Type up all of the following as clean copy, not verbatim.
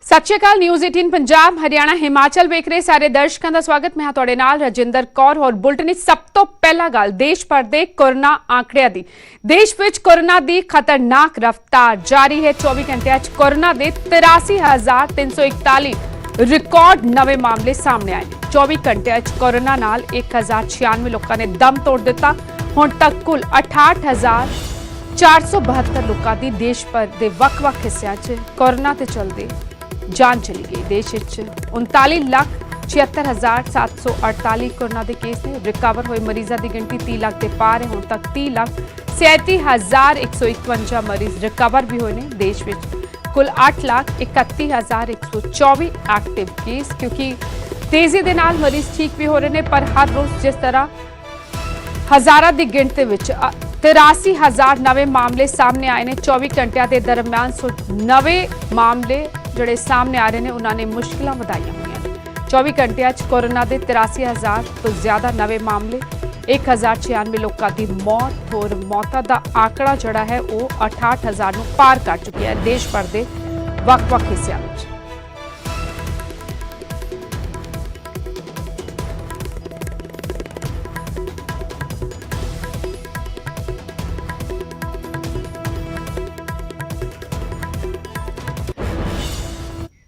सत श्री अकाल। न्यूज़ 18 पंजाब हरियाणा हिमाचल वेख रहे सारे दर्शकों का स्वागत। मैं तुहाडे नाल रजिंदर कौर। और बुलेटिन सब तो पहला गल देश भर के कोरोना आंकड़ियां दी। देश विच कोरोना की खतरनाक रफ्तार जारी है। 24 घंटे कोरोना के 83,341 रिकॉर्ड नवे मामले सामने आए। 24 घंटे कोरोना नाल 1096 लोगों ने दम तोड़ दिता। हुण तक कुल 68,472 लोगों की देश भर के वख-वख हिस्सों च कोरोना के चलते जान चली गई। देश 39,76,748 कोरोना के केस ने। रिकवर हुए मरीजों की गिनती 30 लाख के पार है। हुण तक 30,37,151 मरीज रिकवर भी हुए हैं। देश में कुल 8,31,124 एक्टिव केस, क्योंकि तेजी के नाल मरीज ठीक भी हो रहे हैं। पर हर रोज जिस तरह हज़ारों की गिनती में 83,000 नवे मामले सामने आए हैं। 24 घंटे के दरम्यान 190 मामले जोड़े सामने आ रहे हैं, उन्होंने मुश्किल बढ़ाई हुई हैं। 24 घंटे कोरोना के 83,000 तो ज्यादा नवे मामले, 1,096 लोगों की मौत और मौतों का आंकड़ा जोड़ा है वो 68,000 पार कर चुकी है देश भर के वख-वख हिस्सों में।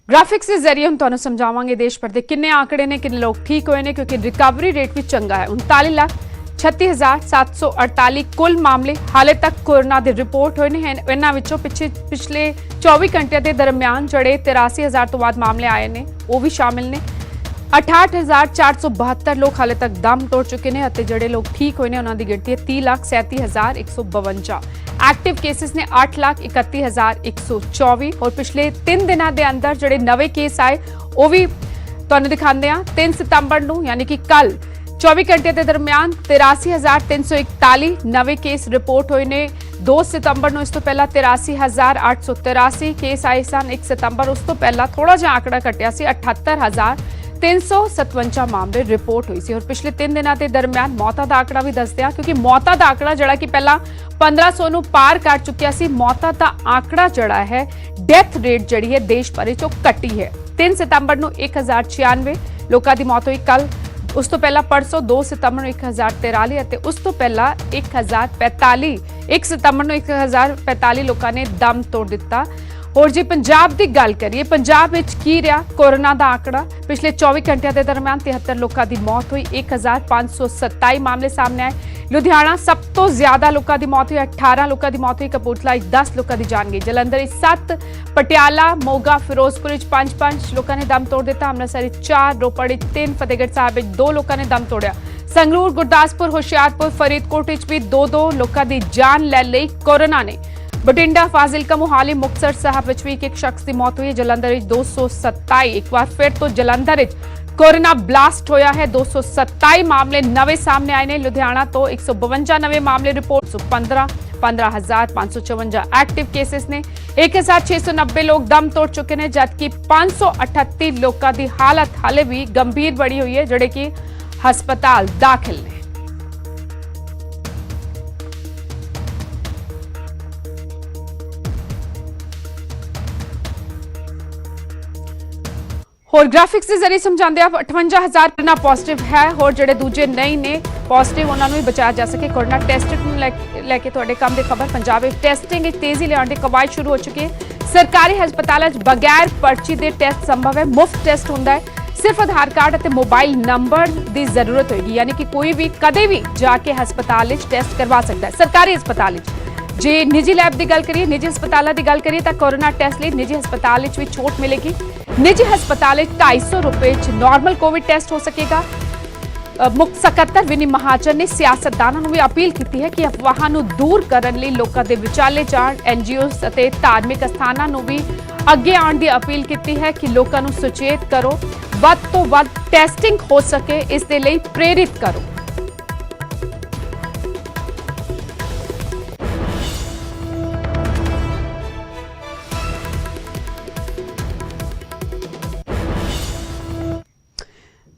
ग्राफिक्स के जरिए हम तुहानू समझावांगे देश भर के किन्ने आंकड़े ने, किन्ने लोग ठीक हुए हैं, क्योंकि रिकवरी रेट भी चंगा है। 39,36,748 कुल मामले हाले तक कोरोना के रिपोर्ट हुए हैं। इन्हां विचों पिछले 24 घंटे के दरम्यान जोड़े 83,000 तो बाद मामले आए हैं वो भी शामिल ने। 68,472 लोग हाले तक दम तोड़ चुके हैं। जोड़े लोग ठीक हुए हैं उन्होंने गिनती है 30,37,152। एक्टिव केसेस ने 8,31,124। और पिछले 3 दिनों के अंदर जोड़े नवे केस आए वो भी तुहानू दिखाते हैं। 3 सितंबर को यानी कि कल 24 घंटे के दरम्यान 83,341 नवे केस रिपोर्ट हुए ने। 2 सितंबर को इस तो पहला 83,883 केस आए सन। 1 सितंबर उस तो पहला थोड़ा जहा आंकड़ा घटिया सी 78,357 मामले रिपोर्ट हुई सी। और पिछले 3 दिनों के दरम्यान मौतों का आंकड़ा भी दसते हैं, क्योंकि मौतों का आंकड़ा जड़ा कि पहला 1500 पार कर चुकिया सी। मौतों का आंकड़ा जड़ा है डेथ रेट जड़ी है देश भर चो घटी है। 3 सितंबर को 1,096 लोगों की मौत हुई। कल उस तो पहला परसों 2 सितंबर को 1,043 उस तो पहला 1,045 1 सितंबर को 1,045 लोगों ने दम तोड़ दिता। और जी पंजाब की गल करिए, पंजाब में की रहा कोरोना का आंकड़ा। पिछले 24 घंटे के दरम्यान 73 लोगों की मौत हुई। 1,527 मामले सामने आए। लुधियाना सब तो ज्यादा लोगों की मौत हुई, 18 लोगों की मौत हुई। कपूरथला 10 लोगों की जान गई। जलंधर 7, पटियाला, मोगा, फिरोजपुर 5-5 लोगों ने दम तोड़ दिता। अमृतसर 4, रोपड़ 3, फतेहगढ़ साहब 2 लोगों ने दम तोड़ा। संगरूर, गुरदासपुर, होशियारपुर, फरीदकोट भी 2-2 लोगों की जान ले ली कोरोना ने। बठिंडा, फाजिलका, मोहाली, मुक्तसर साहब भी एक शख्स की मौत हुई है। जलंधर 227। एक बार फिर तो जलंधर कोरोना ब्लास्ट होया है। 227 मामले नवे सामने आए हैं। लुधियाना तो 152 नवे मामले रिपोर्ट। 15,554 एक्टिव केसेस ने। 1,690 लोग दम तोड़ चुके हैं, जबकि 538 लोगों की हालत हाले भी गंभीर बनी हुई है, जोड़े कि हस्पताल दाखिल ने। और ग्राफिक्स के जरिए समझाते आप 58,000 कोरोना पॉजिटिव है। और जोड़े दूजे नहीं ने पॉजिटिव उन्होंने भी बचाया जा सके। कोरोना टेस्ट लैके थोड़े काम की खबर। पंजाब में टेस्टिंग तेजी लियाने की कवायद शुरू हो चुकी है। सरकारी हस्पताल बगैर पर्ची के टेस्ट संभव है। मुफ्त टेस्ट होंगे है। सिर्फ आधार कार्ड और मोबाइल नंबर की जरूरत होगी, यानी कि कोई भी कदे भी जाके हस्पताल टेस्ट करवा सकता है। सरकारी हस्पताल जे निजी लैब की गल करिए, निजी हस्पतालों की गल करिए तो कोरोना टेस्ट लिए निजी हस्पताल भी छूट मिलेगी। निजी हस्पताल 250 रुपए नॉर्मल कोविड टेस्ट हो सकेगा। मुख्य सकत्तर विनी महाजन ने सियासतदानों को भी अपील की है कि अफवाहां दूर करने लिए लोगों के विचाले जाण। NGOs और धार्मिक स्थानों भी अगे आने की अपील की है कि लोगों को सुचेत करो, वध तो वध टेस्टिंग हो सके इसके लिए प्रेरित करो।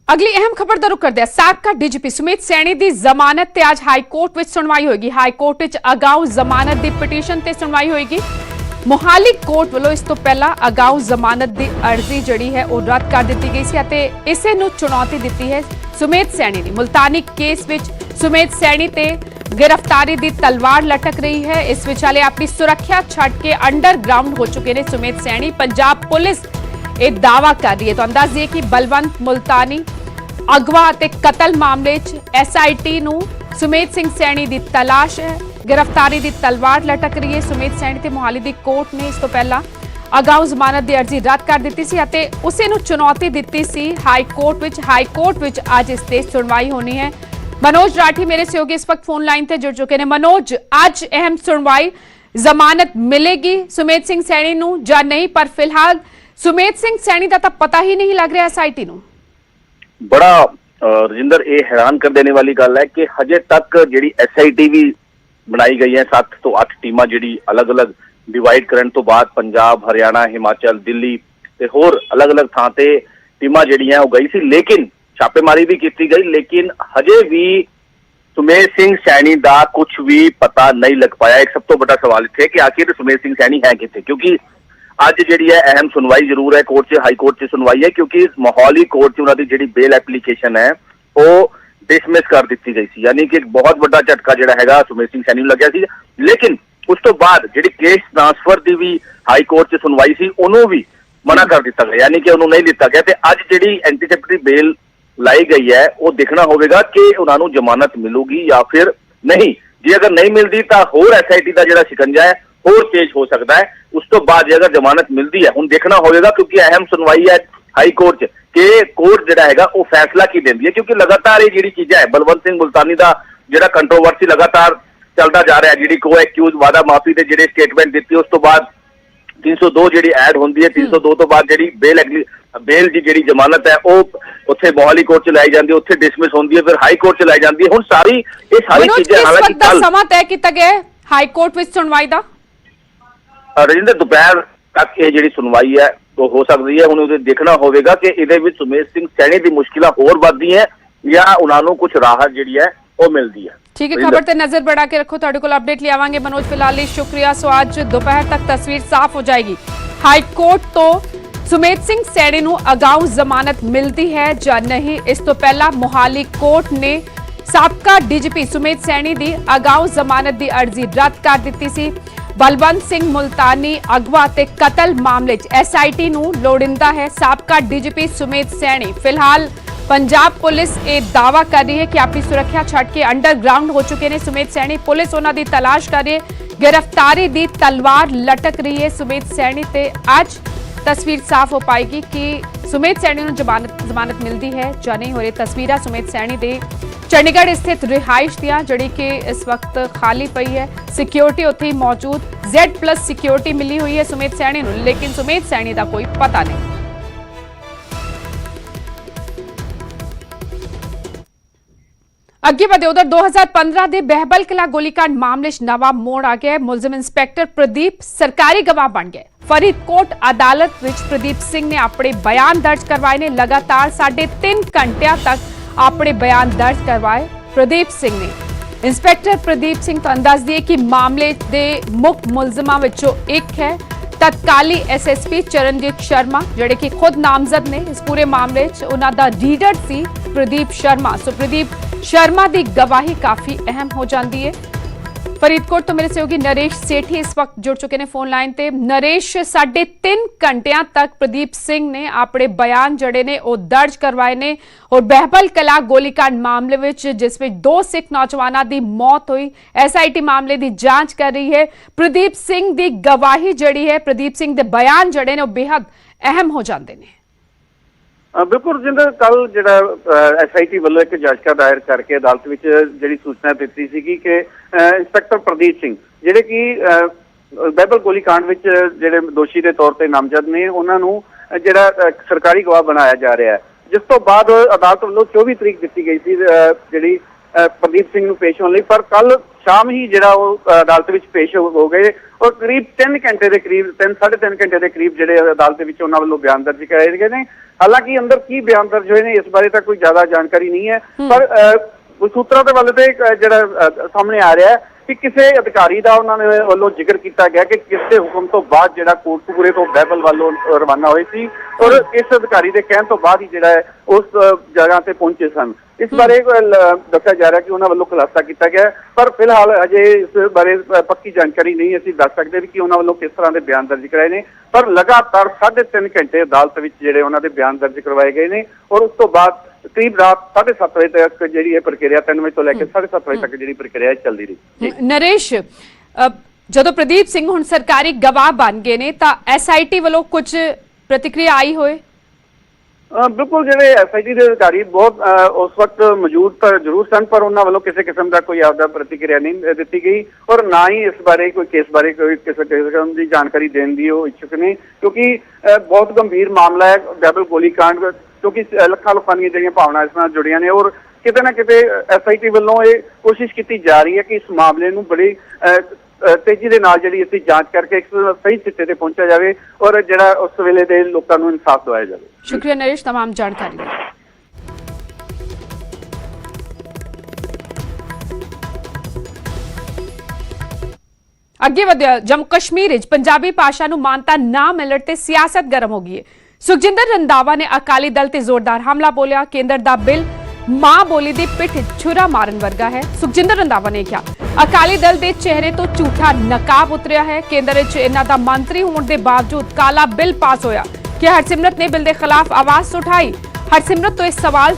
अगली अहम खबर का रुख करते हैं। साबका डीजीपी सुमित सैनी की जमानत ते आज हाईकोर्ट में सुनवाई होगी। हाईकोर्ट अगाऊ जमानत की पिटीशन ते सुनवाई होगी। ਮੋਹਾਲੀ ਕੋਰਟ ਵੱਲੋਂ ਇਸ ਤੋਂ ਪਹਿਲਾਂ ਅਗਾਊਂ ਜ਼ਮਾਨਤ ਦੀ ਅਰਜ਼ੀ ਜਿਹੜੀ ਹੈ ਉਹ ਰੱਦ ਕਰ ਦਿੱਤੀ ਗਈ ਸੀ ਅਤੇ ਇਸੇ ਨੂੰ ਚੁਣੌਤੀ ਦਿੱਤੀ ਹੈ ਸੁਮੇਧ ਸੈਣੀ ਨੇ। ਮੁਲਤਾਨੀ ਕੇਸ ਵਿੱਚ ਸੁਮੇਧ ਸੈਣੀ ਤੇ गिरफ्तारी दी तलवार लटक रही है। इस विचाले अपनी सुरक्षा छड़ के अंडरग्राउंड हो चुके ने सुमेध सैनी। पंजाब पुलिस एक दावा कर रही है तो अंदाजे कि बलवंत मुल्तानी अगवा ते कतल मामले च SIT नूं सुमेध सिंह सैनी दी तलाश है। गिरफ्तारी दी तलवार लटक रही है। सुमेध सैनी ते मोहाली दी कोर्ट ने इस तो पहला अगाऊ जमानत दी अर्जी रद्द कर दी सी अते उसे नूं चुनौती दी सी हाई कोर्ट विच अज इस ते सुनवाई होनी है। मनोज राठी मेरे सहयोगी इस वक्त फोन लाइन से जुड़ चुके हैं। मनोज, आज अहम सुनवाई, जमानत मिलेगी सुमेध सिंह सैनी नूं जां नहीं, पर फिलहाल सुमेध सिंह सैनी का तो पता ही नहीं लग रहा SIT नूं। बड़ा रजिंदर, ये हैरान कर देने वाली गल है कि हजे तक जी SIT भी बनाई गई है 7 ਤੋਂ 8 टीमां जी अलग अलग डिवाइड करने तो बाद पंजाब, हरियाणा, हिमाचल, दिल्ली ते होर अलग अलग थां ते टीमां जिहड़ियां हो गई सी, लेकिन छापेमारी भी की गई, लेकिन हजे भी सुमेध सिंह सैनी का कुछ भी पता नहीं लग पाया। एक सब तो बड़ा सवाल इत्थे कि आखिर सुमेध सिंह सैनी है कित्थे, क्योंकि अज जी है अहम सुनवाई जरूर है कोर्ट से, हाई कोर्ट से सुनवाई है, क्योंकि मोहाली कोर्ट से उन्होंने जी बेल एप्लीकेशन है वो डिसमिस कर दी गई सी, यानी कि एक बहुत बड़ा झटका जो है सुमेध सिंह सैनी लग्या सी। लेकिन उस तो बाद जी केस ट्रांसफर की भी हाई कोर्ट से सुनवाई सी, उन्होंने भी मना कर दिता गया, यानी कि उन्होंने नहीं लिता गया। अज जी एंटीसेप्टरी बेल लाई गई है वो देखना होगा कि उन्होंने जमानत मिलूगी या फिर नहीं। जी अगर नहीं मिलती तो होर SIT का जो शिकंजा है होर तेज हो सकता है। उस तो बाद अगर जमानत मिलती है, हुण देखना होगा, क्योंकि अहम सुनवाई है हाई कोर्ट कि कोर्ट जो है वो फैसला की देती है, क्योंकि लगातार ये जी चीज़ा है बलवंत सिंह मुल्तानी का जो कंट्रोवर्सी लगातार चलता जा रहा है। जी को एक्यूज वादा माफी के जो स्टेटमेंट दी, उस तो बाद 302 जी ऐड होती है, 302 तो बाद जी बेल जी जमानत है वो उत्थे मोहाली कोर्ट च लाई जाती है, उत्थे डिसमिस होती है, फिर हाई कोर्ट च लाई जाती है। हुण सारी ये सारी चीजें हालांकि कल समा तय किया गया है हाई कोर्ट विच सुनवाई दा रजिंदर दोपहर तक ये जी सुनवाई है तो हो सकती है। हुण देखना होगा कि इहदे विच सुमेध सिंह सैनी की मुश्किलां होर वधदी है या उन्होंने कुछ राहत जी है वो मिलती है। ठीक है, खबर ते नजर बढ़ा के रखो, तुहाडे कोल अपडेट लियावांगे। मनोज फिलहाल शुक्रिया। सो आज दोपहर तक तस्वीर साफ हो जाएगी। हाई कोर्ट तो सुमेध सिंह सैनी नूं अगाऊ जमानत मिलती है जां नहीं, इस तो पहला मोहाली कोर्ट ने साबका DGP सुमेध सैनी दी अगाऊ जमानत दी अर्जी रद्द कर दित्ती सी। बलवंत सिंह मुल्तानी अगवा ते कतल मामले च SIT नूं लोड़िंदा है साबका DGP सुमेध सैनी। फिलहाल पंजाब पुलिस ये दावा कर रही है कि अपनी सुरक्षा छड़ के अंडरग्राउंड हो चुके हैं सुमेध सैनी। पुलिस उन्हां दी तलाश कर रही है, गिरफ्तारी दी तलवार लटक रही है सुमेध सैनी ते अज तस्वीर साफ हो पाएगी कि सुमेध सैनी नूं जमानत मिलती है जां नहीं। हो रही तस्वीर सुमेध सैनी दे चंडीगढ़ स्थित रिहाइश दियां जिहड़ी कि इस वक्त खाली पई है, सिक्योरिटी उत्थे ही मौजूद, Z+ सिक्योरिटी मिली हुई है सुमेध सैनी नूं, लेकिन सुमेध सैनी का कोई पता नहीं। अगे बढ़े उधर 2015 के बहबल कला गोलीकांड मामले नवा मोड़ आ गया। मुलजिम इंस्पैक्टर प्रदीप सरकारी गवाह बन गए। फरीदकोट अदालत विच प्रदीप सिंह ने अपने बयान दर्ज करवाए ने। लगातार 3.5 घंटिया तक अपने बयान दर्ज करवाए प्रदीप सिंह ने। इंस्पैक्टर प्रदीप सिंह तो अंदाज दिए कि मामले के मुख्य मुलजिमां विचों एक है तत्काली SSP चरणजीत शर्मा, जिहड़े कि खुद नामजद ने इस पूरे मामले च। उन्हां दा रीडर सी प्रदीप शर्मा। सो प्रदीप शर्मा की गवाही काफी अहम हो जाती है। फरीदकोट तो मेरे सहयोगी नरेश सेठी इस वक्त जुड़ चुके हैं फोन लाइन ते। नरेश, 3.5 घंटिया तक प्रदीप सिंह ने अपने बयान जड़े ने वो दर्ज करवाए ने और बहबल कला गोलीकांड मामले विच जिस विच 2 सिख नौजवानों की मौत हुई, SIT मामले की जांच कर रही है। प्रदीप सिंह की गवाही जड़ी है, प्रदीप सिंह के बयान जड़े ने वो बेहद अहम हो जाते हैं। बिल्कुल रजिंदर, कल जो SIT वालों एक याचिका दायर करके अदालत में जी सूचना दी थी कि इंस्पैक्टर प्रदीप सिंह जिहड़े कि बहबल गोलीकांड में जिहड़े दोषी के तौर पर नामजद ने उन्होंने जिहड़ा सरकारी गवाह बनाया जा रहा है, जिस तो बाद अदालत वालों 24 तरीक दी गई थी जी प्रदीप सिंह नूं पेश होने लई, पर कल शाम ही जिहड़ा अदालत में पेश हो गए और करीब 3 घंटे के करीब 3.5 घंटे के करीब जिहड़े अदालत में उन्होंने वालों बयान दर्ज कराए गए हैं। हालांकि अंदर की बयान दर्ज हुए ने इस बारे तक कोई ज्यादा जानकारी नहीं है, पर सूत्रों के वाले जिहड़ा सामने आ रहा है ਕਿ ਕਿਸੇ ਅਧਿਕਾਰੀ ਦਾ ਉਹਨਾਂ ਨੇ ਵੱਲੋਂ ਜ਼ਿਕਰ ਕੀਤਾ ਗਿਆ ਕਿ ਕਿਸੇ ਹੁਕਮ ਤੋਂ ਬਾਅਦ ਜਿਹੜਾ ਕੋਟਕਪੂਰੇ ਤੋਂ ਬਹਿਬਲ ਵੱਲੋਂ ਰਵਾਨਾ ਹੋਏ ਸੀ ਔਰ ਇਸ ਅਧਿਕਾਰੀ ਦੇ ਕਹਿਣ ਤੋਂ ਬਾਅਦ ਹੀ ਜਿਹੜਾ ਹੈ ਉਸ ਜਗ੍ਹਾ ਤੇ ਪਹੁੰਚੇ ਸਨ। ਇਸ ਬਾਰੇ ਦੱਸਿਆ ਜਾ ਰਿਹਾ ਕਿ ਉਹਨਾਂ ਵੱਲੋਂ ਖੁਲਾਸਾ ਕੀਤਾ ਗਿਆ, ਪਰ ਫਿਲਹਾਲ ਅਜੇ ਇਸ ਬਾਰੇ ਪੱਕੀ ਜਾਣਕਾਰੀ ਨਹੀਂ ਅਸੀਂ ਦੱਸ ਸਕਦੇ ਕਿ ਉਹਨਾਂ ਵੱਲੋਂ ਕਿਸ ਤਰ੍ਹਾਂ ਦੇ ਬਿਆਨ ਦਰਜ ਕਰਾਏ ਨੇ। ਪਰ ਲਗਾਤਾਰ 3.5 ਘੰਟੇ ਅਦਾਲਤ ਵਿੱਚ ਜਿਹੜੇ ਉਹਨਾਂ ਦੇ ਬਿਆਨ ਦਰਜ ਕਰਵਾਏ ਗਏ ਨੇ ਔਰ ਉਸ ਤੋਂ ਬਾਅਦ ਕਰੀਬ ਰਾਤ 7:30 ਵਜੇ ਤੱਕ ਜਿਹੜੀ ਇਹ ਪ੍ਰਕਿਰਿਆ 3 ਵਜੇ ਤੋਂ ਲੈ ਕੇ 7:30 ਵਜੇ ਤੱਕ ਜਿਹੜੀ ਪ੍ਰਕਿਰਿਆ ਚੱਲਦੀ ਰਹੀ। ਨਰੇਸ਼, ਜਦੋਂ ਪ੍ਰਦੀਪ ਸਿੰਘ ਹੁਣ ਸਰਕਾਰੀ ਗਵਾਹ ਬਣ ਗਏ ਨੇ ਤਾਂ SIT ਵੱਲੋਂ ਕੁਝ ਪ੍ਰਤੀਕਿਰਿਆ ਆਈ ਹੋਏ? ਬਿਲਕੁਲ, ਜਿਹੜੇ SIT ਦੇ ਅਧਿਕਾਰੀ ਬਹੁਤ ਉਸ ਵਕਤ ਮੌਜੂਦ ਤਾਂ ਜ਼ਰੂਰ ਸਨ, ਪਰ ਉਹਨਾਂ ਵੱਲੋਂ ਕਿਸੇ ਕਿਸਮ ਦਾ ਕੋਈ ਆਪਦਾ ਪ੍ਰਤੀਕਿਰਿਆ ਨਹੀਂ ਦਿੱਤੀ ਗਈ ਔਰ ਨਾ ਹੀ ਇਸ ਬਾਰੇ ਕੋਈ ਕੇਸ ਬਾਰੇ ਕੋਈ ਕਿਸੇ ਕਿਸਮ ਦੀ ਜਾਣਕਾਰੀ ਦੇਣ ਦੀ ਉਹ ਇੱਛੁਕ ਨੇ, ਕਿਉਂਕਿ ਬਹੁਤ ਗੰਭੀਰ ਮਾਮਲਾ ਹੈ ਬਹਿਬਲ ਗੋਲੀकांड, ਕਿਉਂਕਿ ਲੱਖਾਂ ਦੀਆਂ ਜਿਹੜੀਆਂ ਭਾਵਨਾ ਇਸ ਨਾਲ ਜੁੜੀਆਂ ਨੇ ਔਰ ਕਿਤੇ ਨਾ ਕਿਤੇ SIT ਵੱਲੋਂ ਇਹ ਕੋਸ਼ਿਸ਼ ਕੀਤੀ ਜਾ ਰਹੀ ਹੈ ਕਿ ਇਸ ਮਾਮਲੇ ਨੂੰ ਬੜੀ ਤੇਜ਼ੀ ਦੇ ਨਾਲ ਜਿਹੜੀ ਅਸੀਂ ਜਾਂਚ ਕਰਕੇ ਇੱਕ ਸਹੀ ਸਿੱਟੇ ਤੇ ਪਹੁੰਚਿਆ ਜਾਵੇ ਔਰ ਜਿਹੜਾ ਉਸ ਵੇਲੇ ਦੇ ਲੋਕਾਂ ਨੂੰ ਇਨਸਾਫ ਦਿਵਾਇਆ ਜਾਵੇ। ਸ਼ੁਕਰੀਆ ਨਰੇਸ਼ तमाम ਜਾਣਕਾਰੀ ਲਈ। ਅੱਗੇ ਵਧਿਆ, ਜੰਮੂ ਕਸ਼ਮੀਰ ਵਿੱਚ ਪੰਜਾਬੀ ਭਾਸ਼ਾ ਨੂੰ ਮਾਨਤਾ ਨਾ ਮਿਲਣ ਤੇ ਸਿਆਸਤ ਗਰਮ ਹੋ ਗਈ ਹੈ। ਸੁਖਜਿੰਦਰ ਰੰਧਾਵਾ ਨੇ ਅਕਾਲੀ ਦਲ ਤੇ ਜ਼ੋਰਦਾਰ ਹਮਲਾ ਬੋਲਿਆ। ਕੇਂਦਰ ਦਾ ਬਿੱਲ ਮਾਂ ਬੋਲੀ ਦੀ ਪਿੱਠ ਛੁਰਾ ਮਾਰਨ ਵਰਗਾ ਹੈ। ਸੁਖਜਿੰਦਰ ਰੰਧਾਵਾ ਨੇ ਕਿਹਾ ਅਕਾਲੀ ਦਲ ਦੇ ਚਿਹਰੇ ਤੋਂ ਝੂਠਾ ਨਕਾਬ ਉਤਰਿਆ ਹੈ। ਕੇਂਦਰ ਵਿੱਚ ਇਹਨਾਂ ਦਾ ਮੰਤਰੀ ਹੋਣ ਦੇ ਬਾਵਜੂਦ ਕਾਲਾ ਬਿੱਲ ਪਾਸ ਹੋਇਆ ਕਿ ਹਰਸਿਮਰਤ ਨੇ ਬਿੱਲ ਦੇ ਖਿਲਾਫ ਆਵਾਜ਼ ਉਠਾਈ। ਹਰਸਿਮਰਤ ਤੋਂ ਇਹ ਸਵਾਲ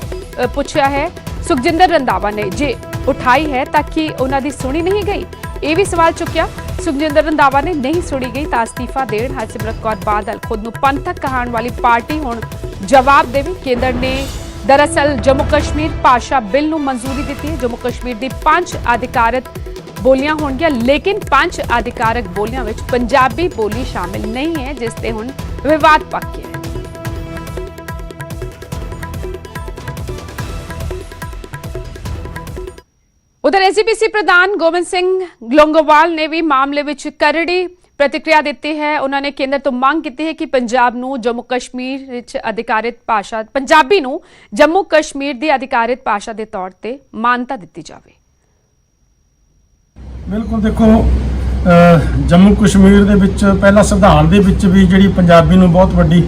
ਪੁੱਛਿਆ ਹੈ ਸੁਖਜਿੰਦਰ ਰੰਧਾਵਾ ਨੇ, ਜੇ ਉਠਾਈ ਹੈ ਤਾਂ ਕਿ ਉਹਨਾਂ ਦੀ ਸੁਣੀ ਨਹੀਂ ਗਈ? ਇਹ ਵੀ ਸਵਾਲ ਚੁੱਕਿਆ। ਸੁਖਜਿੰਦਰ ਰੰਧਾਵਾ ਨੇ ਨਹੀਂ ਸੁਣੀ ਗਈ ਤਾਂ ਅਸਤੀਫਾ ਦੇਣ। ਹਰਸਿਮਰਤ ਕੌਰ ਬਾਦਲ ਖੁਦ ਨੂੰ ਪੰਥਕ ਕਹਾਣ ਵਾਲੀ ਪਾਰਟੀ ਹੁਣ ਜਵਾਬ ਦੇਵੇ। ਕੇਂਦਰ ਨੇ ਦਰਅਸਲ ਜੰਮੂ ਕਸ਼ਮੀਰ ਭਾਸ਼ਾ ਬਿੱਲ ਨੂੰ ਮਨਜ਼ੂਰੀ ਦਿੱਤੀ ਹੈ। ਜੰਮੂ ਕਸ਼ਮੀਰ ਦੀ 5 ਅਧਿਕਾਰਤ ਬੋਲੀਆਂ ਹੋਣਗੀਆਂ, ਲੇਕਿਨ 5 ਅਧਿਕਾਰਕ ਬੋਲੀਆਂ ਵਿੱਚ ਪੰਜਾਬੀ ਬੋਲੀ ਸ਼ਾਮਿਲ ਨਹੀਂ ਹੈ, ਜਿਸ ਤੇ ਹੁਣ ਵਿਵਾਦ ਪੱਕ ਗਿਆ ਹੈ। उधर एसजीपीसी प्रधान गोविंद सिंह लोंगोवाल ने भी मामले में करड़ी प्रतिक्रिया दी है। उन्होंने केंद्र तो मांग की है कि पंजाब नूं जम्मू कश्मीर विच अधिकारित भाषा पंजाबी नूं जम्मू कश्मीर की अधिकारित भाषा के तौर पर मानता दी जाए। बिल्कुल देखो, जम्मू कश्मीर दे विच पहला संविधान दे विच भी जिहड़ी पंजाबी नूं बहुत वड्डी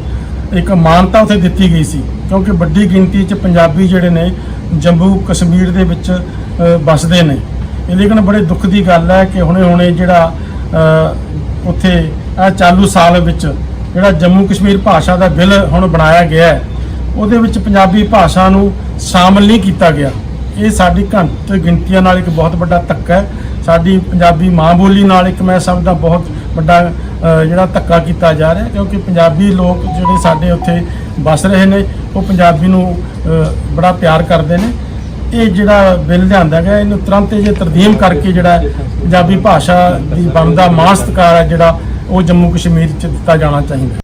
एक मानता उत्थे दित्ती गई सी, क्योंकि वड्डी गिनती च पंजाबी जिहड़े ने जम्मू कश्मीर दे विच बसदे ने। लेकिन बड़े दुख की गल है कि हुणे जिहड़ा उत्थे चालू साल विच जिहड़ा जम्मू कश्मीर भाषा का बिल हुण बनाया गया है, उहदे विच पंजाबी भाषा नूं शामिल नहीं किया गया। ये साडी घंट गिनतियां नाल एक बहुत बड़ा धक्का है। साडी पंजाबी माँ बोली नाल एक मैं समझदा बहुत बड़ा जिहड़ा धक्का किया जा रहा है, क्योंकि पंजाबी लोग जिहड़े साडे उत्थे बस रहे ने वो पंजाबी नूं बड़ा प्यार करते हैं। ये जिहड़ा बिल लिआंदा गया इहनूं तुरंत जे तरदीम करके जिहड़ा पंजाबी भाषा दी बनदा मान सत्कार है जिहड़ा वो जम्मू कश्मीर च दित्ता जाना चाहिए।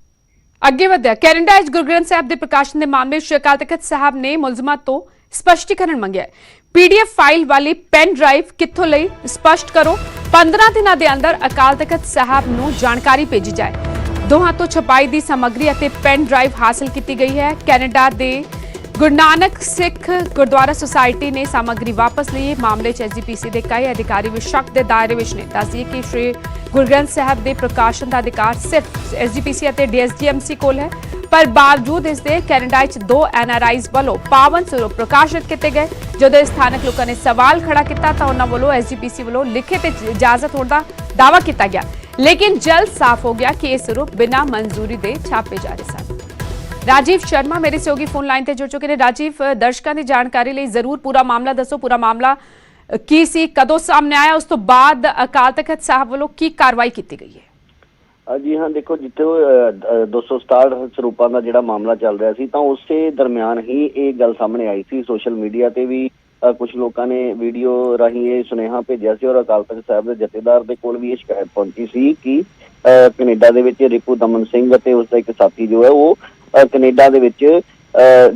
ਅੱਗੇ ਵਧਿਆ, ਕੈਨੇਡਾ ਵਿੱਚ ਗੁਰੂ ਗ੍ਰੰਥ ਸਾਹਿਬ ਦੇ ਪ੍ਰਕਾਸ਼ਨ ਦੇ ਮਾਮਲੇ ਵਿੱਚ ਅਕਾਲ ਤਖ਼ਤ ਸਾਹਿਬ ਨੇ ਮੁਲਜ਼ਮਾਂ ਤੋਂ ਸਪਸ਼ਟੀਕਰਨ ਮੰਗਿਆ। PDF ਫਾਈਲ ਵਾਲੀ ਪੈਨ ਡਰਾਈਵ ਕਿੱਥੋਂ ਲਈ ਸਪਸ਼ਟ ਕਰੋ। 15 ਦਿਨਾਂ ਦੇ ਅੰਦਰ ਅਕਾਲ ਤਖ਼ਤ ਸਾਹਿਬ ਨੂੰ ਜਾਣਕਾਰੀ ਭੇਜੀ ਜਾਏ। ਦੋਹਾਂ ਤੋਂ ਛਪਾਈ ਦੀ ਸਮੱਗਰੀ ਅਤੇ ਪੈਨ ਡਰਾਈਵ ਹਾਸਲ ਕੀਤੀ ਗਈ ਹੈ। ਕੈਨੇਡਾ ਦੇ ਗੁਰੂ ਨਾਨਕ ਸਿੱਖ ਗੁਰਦੁਆਰਾ ਸੁਸਾਇਟੀ ਨੇ ਸਮੱਗਰੀ ਵਾਪਸ ਲਈ। ਮਾਮਲੇ 'ਚ SGPC ਦੇ ਕਈ ਅਧਿਕਾਰੀ ਵੀ ਸ਼ੱਕ ਦੇ ਦਾਇਰੇ ਵਿੱਚ ਨੇ। ਦੱਸਦੀਏ ਕਿ ਸ਼੍ਰੀ ਗੁਰੂ ਗ੍ਰੰਥ ਸਾਹਿਬ ਦੇ ਪ੍ਰਕਾਸ਼ਨ ਦਾ ਅਧਿਕਾਰ ਸਿਰਫ SGPC ਅਤੇ DSGMC ਕੋਲ ਹੈ, ਪਰ ਬਾਵਜੂਦ ਇਸ ਦੇ ਕੈਨੇਡਾ 'ਚ 2 NRIs ਵੱਲੋਂ ਪਾਵਨ ਸਰੂਪ ਪ੍ਰਕਾਸ਼ਿਤ ਕੀਤੇ ਗਏ। ਜਦੋਂ ਸਥਾਨਕ ਲੋਕਾਂ ਨੇ ਸਵਾਲ ਖੜਾ ਕੀਤਾ ਤਾਂ ਉਹਨਾਂ ਵੱਲੋਂ SGPC ਵੱਲੋਂ ਲਿਖਿਤ ਇਜਾਜ਼ਤ ਹੋਣ ਦਾ ਦਾਅਵਾ ਕੀਤਾ ਗਿਆ, ਲੇਕਿਨ ਜਲਦ ਸਾਫ਼ ਹੋ ਗਿਆ ਕਿ ਇਹ ਸਰੂਪ ਬਿਨਾਂ ਮਨਜ਼ੂਰੀ ਦੇ ਛਾਪੇ ਜਾ ਰਹੇ ਸਨ। राजीव शर्मा मेरे सहयोगी फोन लाइन ते जुड़ चुके हैं। राजीव, दर्शकों की जानकारी लिए जरूर पूरा मामला दसो, पूरा मामला की सी, कदों सामने आया, उस तो बाद अकाल तख्त साहब वालों की कार्रवाई की गई है? जी हाँ, देखो जिथे 267 ਸਰੂਪਾਂ ਦਾ ਜਿਹੜਾ ਮਾਮਲਾ ਚੱਲ ਰਿਹਾ ਸੀ ਤਾਂ ਉਸੇ ਦਰਮਿਆਨ ਹੀ ਇਹ ਗੱਲ ਸਾਹਮਣੇ ਆਈ ਸੀ। ਸੋਸ਼ਲ ਮੀਡੀਆ ਤੇ ਵੀ ਕੁਝ ਲੋਕਾਂ ਨੇ ਵੀਡੀਓ ਰਾਹੀਂ ਇਹ ਸੁਨੇਹਾ ਭੇਜਿਆ ਸੀ ਔਰ ਅਕਾਲ ਤਖ਼ਤ ਸਾਹਿਬ ਦੇ ਜਥੇਦਾਰ ਦੇ ਕੋਲ ਵੀ ਇਹ ਸ਼ਿਕਾਇਤ ਪਹੁੰਚੀ ਸੀ ਕਿ ਕੈਨੇਡਾ ਦੇ ਵਿੱਚ ਰਿਪੂ ਦਮਨ ਸਿੰਘ ਅਤੇ ਉਸ ਦਾ ਇੱਕ ਸਾਥੀ ਜੋ ਹੈ ਉਹ ਕੈਨੇਡਾ ਦੇ ਵਿੱਚ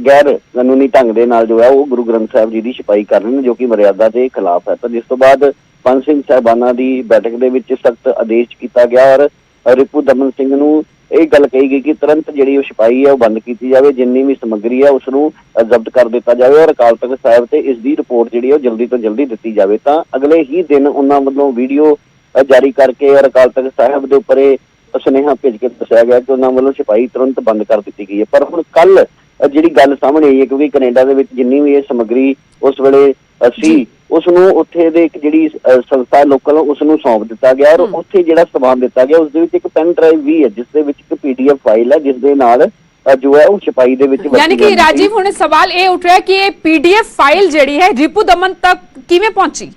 ਗੈਰ ਕਾਨੂੰਨੀ ਢੰਗ ਦੇ ਨਾਲ ਜੋ ਹੈ ਉਹ ਗੁਰੂ ਗ੍ਰੰਥ ਸਾਹਿਬ ਜੀ ਦੀ ਛਪਾਈ ਕਰ ਰਹੇ ਨੇ, ਜੋ ਕਿ ਮਰਿਆਦਾ ਦੇ ਖਿਲਾਫ ਹੈ। ਤਾਂ ਜਿਸ ਤੋਂ ਬਾਅਦ ਪੰਜ ਸਿੰਘ ਸਾਹਿਬਾਨਾਂ ਦੀ ਬੈਠਕ ਦੇ ਵਿੱਚ ਸਖਤ ਆਦੇਸ਼ ਕੀਤਾ ਗਿਆ ਔਰ ਰਿਪੂ ਦਮਨ ਸਿੰਘ ਨੂੰ ਇਹ ਗੱਲ ਕਹੀ ਗਈ ਕਿ ਤੁਰੰਤ ਜਿਹੜੀ ਉਹ ਛਪਾਈ ਹੈ ਉਹ ਬੰਦ ਕੀਤੀ ਜਾਵੇ, ਜਿੰਨੀ ਵੀ ਸਮੱਗਰੀ ਹੈ ਉਸ ਨੂੰ ਜ਼ਬਤ ਕਰ ਦਿੱਤਾ ਜਾਵੇ ਔਰ ਅਕਾਲ ਤਖਤ ਸਾਹਿਬ ਤੇ ਇਸ ਦੀ ਰਿਪੋਰਟ ਜਿਹੜੀ ਉਹ ਜਲਦੀ ਤੋਂ ਜਲਦੀ ਦਿੱਤੀ ਜਾਵੇ। ਤਾਂ ਅਗਲੇ ਹੀ ਦਿਨ ਉਹਨਾਂ ਵੱਲੋਂ ਵੀਡੀਓ ਜਾਰੀ ਕਰਕੇ ਔਰ ਅਕਾਲ ਤਖਤ ਸਾਹਿਬ ਦੇ ਉੱਪਰ ਇਹ ਸੁਨੇਹਾ ਭੇਜ ਕੇ ਦੱਸਿਆ ਗਿਆ ਕਿ ਉਹਨਾਂ ਵੱਲੋਂ ਛਪਾਈ ਤੁਰੰਤ ਬੰਦ ਕਰ ਦਿੱਤੀ ਗਈ ਹੈ। ਪਰ ਹੁਣ ਕੱਲ ਜਿਹੜੀ ਗੱਲ ਸਾਹਮਣੇ ਆਈ ਹੈ, ਕਿਉਂਕਿ ਕੈਨੇਡਾ ਦੇ ਵਿੱਚ ਜਿੰਨੀ ਵੀ ਇਹ ਸਮੱਗਰੀ ਉਸ ਵੇਲੇ ਸੀ ਉਸ ਨੂੰ ਉੱਥੇ ਦੇ ਇੱਕ ਜਿਹੜੀ ਸੰਸਥਾ ਲੋਕਲ ਉਸ ਨੂੰ ਸੌਂਪ ਦਿੱਤਾ ਗਿਆ ਔਰ ਉੱਥੇ ਜਿਹੜਾ ਸਮਾਨ ਦਿੱਤਾ ਗਿਆ ਉਸ ਦੇ ਵਿੱਚ ਇੱਕ ਪੈਨ ਡਰਾਈਵ ਵੀ ਹੈ ਜਿਸ ਦੇ ਵਿੱਚ ਇੱਕ PDF ਫਾਈਲ ਹੈ ਜਿਸ ਦੇ ਨਾਲ ਜੋ ਹੈ ਉਹ ਛਪਾਈ ਦੇ ਵਿੱਚ ਯਾਨੀ ਕਿ ਰਾਜੀਵ ਹੁਣ ਸਵਾਲ ਇਹ ਉੱਠ ਰਿਹਾ ਕਿ ਇਹ PDF ਫਾਈਲ ਜਿਹੜੀ ਹੈ ਰਿਪੂ ਦਮਨ ਤੱਕ ਕਿਵੇਂ ਪਹੁੰਚੀ?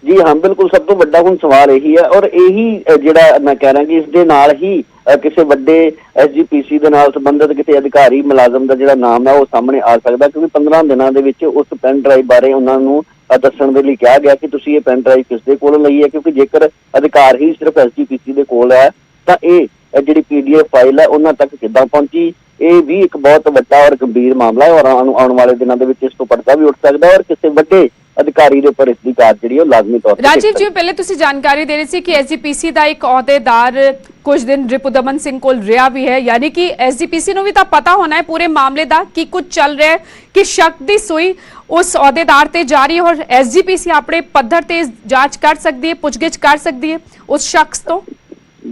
ਜੀ ਹਾਂ, ਬਿਲਕੁਲ ਸਭ ਤੋਂ ਵੱਡਾ ਹੁਣ ਸਵਾਲ ਇਹੀ ਹੈ ਔਰ ਇਹੀ ਜਿਹੜਾ ਮੈਂ ਕਹਿ ਰਿਹਾ ਕਿ ਇਸ ਦੇ ਨਾਲ ਹੀ ਕਿਸੇ ਵੱਡੇ SGPC ਦੇ ਨਾਲ ਸੰਬੰਧਿਤ ਕਿਸੇ ਅਧਿਕਾਰੀ ਮੁਲਾਜ਼ਮ ਦਾ ਜਿਹੜਾ ਨਾਮ ਹੈ ਉਹ ਸਾਹਮਣੇ ਆ ਸਕਦਾ, ਕਿਉਂਕਿ 15 ਦਿਨਾਂ ਦੇ ਵਿੱਚ ਉਸ ਪੈਨ ਡਰਾਈਵ ਬਾਰੇ ਉਹਨਾਂ ਨੂੰ ਦੱਸਣ ਦੇ ਲਈ ਕਿਹਾ ਗਿਆ ਕਿ ਤੁਸੀਂ ਇਹ ਪੈਨ ਡਰਾਈਵ ਕਿਸ ਦੇ ਕੋਲੋਂ ਲਈ ਹੈ, ਕਿਉਂਕਿ ਜੇਕਰ ਅਧਿਕਾਰ ਹੀ ਸਿਰਫ SGPC ਦੇ ਕੋਲ ਹੈ ਤਾਂ ਇਹ ਜਿਹੜੀ PDF ਫਾਈਲ ਹੈ ਉਹਨਾਂ ਤੱਕ ਕਿੱਦਾਂ ਪਹੁੰਚੀ? ਇਹ ਵੀ ਇੱਕ ਬਹੁਤ ਵੱਡਾ ਔਰ ਗੰਭੀਰ ਮਾਮਲਾ ਹੈ ਔਰ ਆਉਣ ਵਾਲੇ ਦਿਨਾਂ ਦੇ ਵਿੱਚ ਇਸ ਤੋਂ ਪਰਦਾ ਵੀ ਉੱਠ ਸਕਦਾ ਔਰ ਕਿਸੇ ਵੱਡੇ ਅਧਿਕਾਰੀ ਦੇ ਉੱਪਰ ਇਸ ਦੀ ਕਾਰਜ ਜਿਹੜੀ ਉਹ ਲਾਜ਼ਮੀ ਤੌਰ ਤੇ ਰਾਜੀਵ ਜੀ ਪਹਿਲੇ ਤੁਸੀਂ ਜਾਣਕਾਰੀ ਦੇ ਰਹੇ ਸੀ ਕਿ SGPC ਦਾ ਇੱਕ ਅਹੁਦੇਦਾਰ ਕੁਝ ਦਿਨ ਰਿਪੁਦਮਨ ਸਿੰਘ ਕੋਲ ਰਿਹਾ ਵੀ ਹੈ, ਯਾਨੀ ਕਿ SGPC ਨੂੰ ਵੀ ਤਾਂ ਪਤਾ ਹੋਣਾ ਹੈ ਪੂਰੇ ਮਾਮਲੇ ਦਾ ਕੀ ਕੁਝ ਚੱਲ ਰਿਹਾ ਹੈ ਕਿ ਸ਼ੱਕ ਦੀ ਸੂਈ ਉਸ ਅਹੁਦੇਦਾਰ ਤੇ ਜਾਰੀ ਹੈ ਔਰ SGPC ਆਪਣੇ ਪੱਧਰ ਤੇ ਜਾਂਚ ਕਰ ਸਕਦੀ ਹੈ, ਪੁੱਛਗਿੱਛ ਕਰ ਸਕਦੀ ਹੈ ਉਸ ਸ਼ਖਸ ਤੋਂ।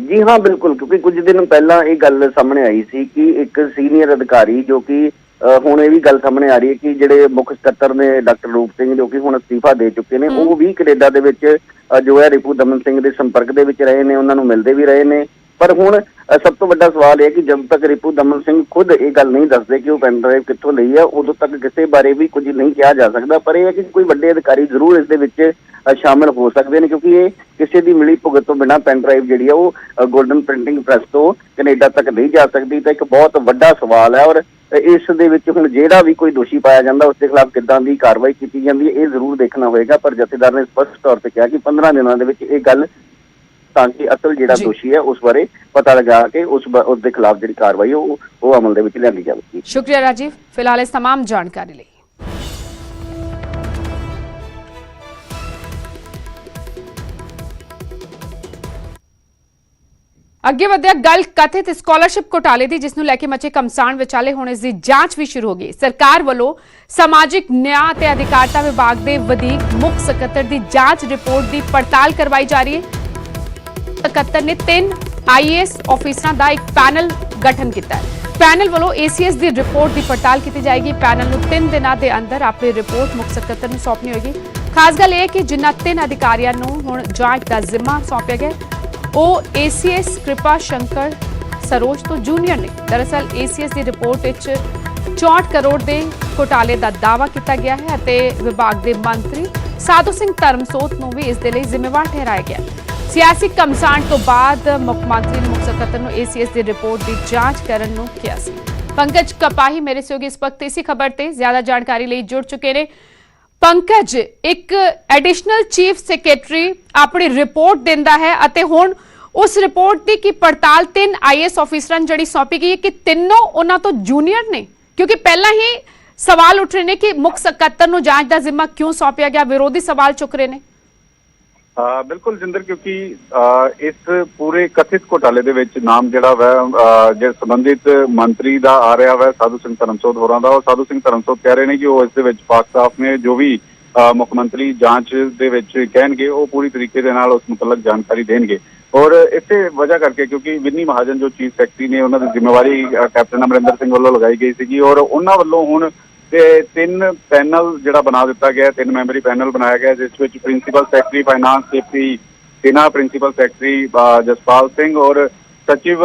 ਜੀ ਹਾਂ ਬਿਲਕੁਲ, ਕਿਉਂਕਿ ਕੁਝ ਦਿਨ ਪਹਿਲਾਂ ਇਹ ਗੱਲ ਸਾਹਮਣੇ ਆਈ ਸੀ ਕਿ ਇੱਕ ਸੀਨੀਅਰ ਅਧਿਕਾਰੀ ਜੋ ਕਿ ਹੁਣ ਇਹ ਵੀ ਗੱਲ ਸਾਹਮਣੇ ਆ ਰਹੀ ਹੈ ਕਿ ਜਿਹੜੇ ਮੁੱਖ ਸਕੱਤਰ ਨੇ ਡਾਕਟਰ ਰੂਪ ਸਿੰਘ ਜੋ ਕਿ ਹੁਣ ਅਸਤੀਫਾ ਦੇ ਚੁੱਕੇ ਨੇ, ਉਹ ਵੀ ਕੈਨੇਡਾ ਦੇ ਵਿੱਚ ਜੋ ਹੈ ਰਿਪੂ ਦਮਨ ਸਿੰਘ ਦੇ ਸੰਪਰਕ ਦੇ ਵਿੱਚ ਰਹੇ ਨੇ, ਉਹਨਾਂ ਨੂੰ ਮਿਲਦੇ ਵੀ ਰਹੇ ਨੇ। ਪਰ ਹੁਣ ਸਭ ਤੋਂ ਵੱਡਾ ਸਵਾਲ ਇਹ ਹੈ ਕਿ ਜਦ ਤੱਕ ਰਿਪੂ ਦਮਨ ਸਿੰਘ ਖੁਦ ਇਹ ਗੱਲ ਨਹੀਂ ਦੱਸਦੇ ਕਿ ਉਹ ਪੈਨ ਡਰਾਈਵ ਕਿੱਥੋਂ ਲਈ ਹੈ, ਉਦੋਂ ਤੱਕ ਕਿਸੇ ਬਾਰੇ ਵੀ ਕੁਝ ਨਹੀਂ ਕਿਹਾ ਜਾ ਸਕਦਾ। ਪਰ ਇਹ ਹੈ ਕਿ ਕੋਈ ਵੱਡੇ ਅਧਿਕਾਰੀ ਜ਼ਰੂਰ ਇਸ ਦੇ ਵਿੱਚ ਸ਼ਾਮਿਲ ਹੋ ਸਕਦੇ ਨੇ, ਕਿਉਂਕਿ ਇਹ ਕਿਸੇ ਦੀ ਮਿਲੀ ਭੁਗਤ ਤੋਂ ਬਿਨਾਂ ਪੈਨ ਡਰਾਈਵ ਜਿਹੜੀ ਹੈ ਉਹ ਗੋਲਡਨ ਪ੍ਰਿੰਟਿੰਗ ਪ੍ਰੈਸ ਤੋਂ ਕੈਨੇਡਾ ਤੱਕ ਨਹੀਂ ਜਾ ਸਕਦੀ। ਤਾਂ ਇੱਕ ਬਹੁਤ ਵੱਡਾ ਸਵਾਲ ਹੈ ਔਰ ਇਸ ਦੇ ਵਿੱਚ ਹੁਣ ਜਿਹੜਾ ਵੀ ਕੋਈ ਦੋਸ਼ੀ ਪਾਇਆ ਜਾਂਦਾ ਉਸ ਦੇ ਖਿਲਾਫ ਕਿੱਦਾਂ ਦੀ ਕਾਰਵਾਈ ਕੀਤੀ ਜਾਂਦੀ ਹੈ ਇਹ ਜ਼ਰੂਰ ਦੇਖਣਾ ਹੋਏਗਾ। ਪਰ ਜਥੇਦਾਰ ਨੇ ਸਪਸ਼ਟ ਤੌਰ ਤੇ ਕਿਹਾ ਕਿ 15 ਦਿਨਾਂ ਦੇ ਵਿੱਚ ਇਹ ਗੱਲ ਤਾਂ ਕਿ ਅਸਲ ਜਿਹੜਾ ਦੋਸ਼ੀ ਹੈ ਉਸ ਬਾਰੇ ਪਤਾ ਲਗਾ ਕੇ ਉਸ ਦੇ ਖਿਲਾਫ ਜਿਹੜੀ ਕਾਰਵਾਈ ਉਹ ਅਮਲ ਦੇ ਵਿੱਚ ਲਿਆਂਦੀ ਜਾਵੇਗੀ। ਸ਼ੁਕਰੀਆ ਰਾਜੀਵ ਫਿਲਹਾਲ ਇਸ तमाम ਜਾਣਕਾਰੀ ਲਈ। ਅੱਗੇ ਵਧਿਆ ਗੱਲ ਕਥਿਤ ਸਕਾਲਰਸ਼ਿਪ ਘੁਟਾਲੇ ਦੀ, ਜਿਸ ਨੂੰ ਲੈ ਕੇ ਮਚੇ ਘਮਸਾਨ ਵਿਚਾਲੇ ਹੁਣ ਇਸ ਦੀ ਜਾਂਚ ਵੀ ਸ਼ੁਰੂ ਹੋ ਗਈ। ਸਰਕਾਰ ਵੱਲੋਂ ਸਮਾਜਿਕ ਨਿਆਂ ਤੇ ਅਧਿਕਾਰਤਾ ਵਿਭਾਗ ਦੇ ਵਧੀਕ ਮੁੱਖ ਸਕੱਤਰ ਦੀ ਜਾਂਚ ਰਿਪੋਰਟ ਦੀ ਪੜਤਾਲ ਕਰਵਾਈ ਜਾ ਰਹੀ ਹੈ। ਸਕੱਤਰ ਨੇ 3 IAS ਆਫੀਸਰਾਂ ਦਾ ਇੱਕ ਪੈਨਲ ਗਠਨ ਕੀਤਾ ਹੈ। ਪੈਨਲ ਵੱਲੋਂ ACS ਦੀ ਰਿਪੋਰਟ ਦੀ ਪੜਤਾਲ ਕੀਤੀ ਜਾਏਗੀ। ਪੈਨਲ ਨੂੰ 3 ਦਿਨਾਂ ਦੇ ਅੰਦਰ ਆਪਣੀ ਰਿਪੋਰਟ ਮੁੱਖ ਸਕੱਤਰ ਨੂੰ ਸੌਂਪਣੀ ਹੋਏਗੀ। ਖਾਸ ਗੱਲ ਇਹ ਹੈ ਕਿ ਜਿਨ੍ਹਾਂ 3 ਅਧਿਕਾਰੀਆਂ ਨੂੰ ਹੁਣ ਜਾਂਚ ਦਾ ਜ਼ਿੰਮਾ ਸੌਂਪਿਆ ਗਿਆ ਉਹ ACS कृपा शंकर सरोज तो जूनियर ने। दरअसल ACS की रिपोर्ट 64 करोड़ के घोटाले का दावा किया गया है ਅਤੇ विभाग के मंत्री साधु सिंह धर्मसोत ਨੂੰ भी इस दे ਲਈ ਜ਼ਿੰਮੇਵਾਰ ਠਹਿਰਾਇਆ ਗਿਆ। सियासी घमसान तो बाद मुख मंत्री ने मुख सकੱਤਰ ਨੂੰ ACS की रिपोर्ट की जांच ਕਰਨ ਨੂੰ ਕਿਹਾ ਸੀ। पंकज कपाही मेरे सहयोगी इस वक्त इसी खबर से ज्यादा जानकारी ਲਈ जुड़ चुके हैं। पंकज, एक एडिशनल चीफ सैकटरी अपनी रिपोर्ट दिंदा है ਅਤੇ ਹੁਣ उस रिपोर्ट की की पड़ताल 3 IAS ऑफिसरां ਨੂੰ ਜਿਹੜੀ ਸੌਂਪੀ ਗਈ ਹੈ ਕਿ ਤਿੰਨੋਂ ਉਹਨਾਂ ਤੋਂ ਜੂਨੀਅਰ ਨੇ, ਕਿਉਂਕਿ ਪਹਿਲਾਂ ਹੀ ਸਵਾਲ ਉੱਠ ਰਹੇ ਨੇ ਕਿ ਮੁੱਖ ਸਕੱਤਰ ਨੂੰ ਜਾਂਚ ਦਾ ਜ਼ਿੰਮਾ ਕਿਉਂ ਸੌਂਪਿਆ ਗਿਆ। ਵਿਰੋਧੀ ਸਵਾਲ ਚੁੱਕ ਰਹੇ ਨੇ। ਬਿਲਕੁਲ ਜਿੰਦਰ, ਕਿਉਂਕਿ ਇਸ ਪੂਰੇ ਕਥਿਤ ਘੁਟਾਲੇ ਦੇ ਵਿੱਚ ਨਾਮ ਜਿਹੜਾ ਵਾ ਜਿਹੜੇ ਸੰਬੰਧਿਤ ਮੰਤਰੀ ਦਾ ਆ ਰਿਹਾ ਵਾ ਸਾਧੂ ਸਿੰਘ ਧਰਮਸੋਤ ਹੋਰਾਂ ਦਾ। ਉਹ ਸਾਧੂ ਸਿੰਘ ਧਰਮਸੋਤ ਕਹਿ ਰਹੇ ਨੇ ਕਿ ਉਹ ਇਸ ਦੇ ਵਿੱਚ ਪਾਕ ਸਾਫ ਨੇ, ਜੋ ਵੀ ਮੁੱਖ ਮੰਤਰੀ ਜਾਂਚ ਦੇ ਵਿੱਚ ਕਹਿਣਗੇ ਉਹ ਪੂਰੀ ਤਰੀਕੇ ਦੇ ਨਾਲ ਉਸ ਮੁਤਲਕ ਜਾਣਕਾਰੀ ਦੇਣਗੇ। ਔਰ ਇਸੇ ਵਜ੍ਹਾ ਕਰਕੇ ਕਿਉਂਕਿ ਵਿੰਨੀ ਮਹਾਜਨ ਜੋ ਚੀਫ ਸੈਕਟਰੀ ਨੇ ਉਹਨਾਂ ਦੀ ਜ਼ਿੰਮੇਵਾਰੀ ਕੈਪਟਨ ਅਮਰਿੰਦਰ ਸਿੰਘ ਵੱਲੋਂ ਲਗਾਈ ਗਈ ਸੀਗੀ ਔਰ ਉਹਨਾਂ ਵੱਲੋਂ ਹੁਣ ਤੇ 3 ਪੈਨਲ ਜਿਹੜਾ ਬਣਾ ਦਿੱਤਾ ਗਿਆ, 3 ਮੈਂਬਰੀ ਪੈਨਲ ਬਣਾਇਆ ਗਿਆ, ਜਿਸ ਵਿੱਚ principal secretary finance safety Sinha, principal secretary Jaspal Singh ਔਰ ਸਚਿਵ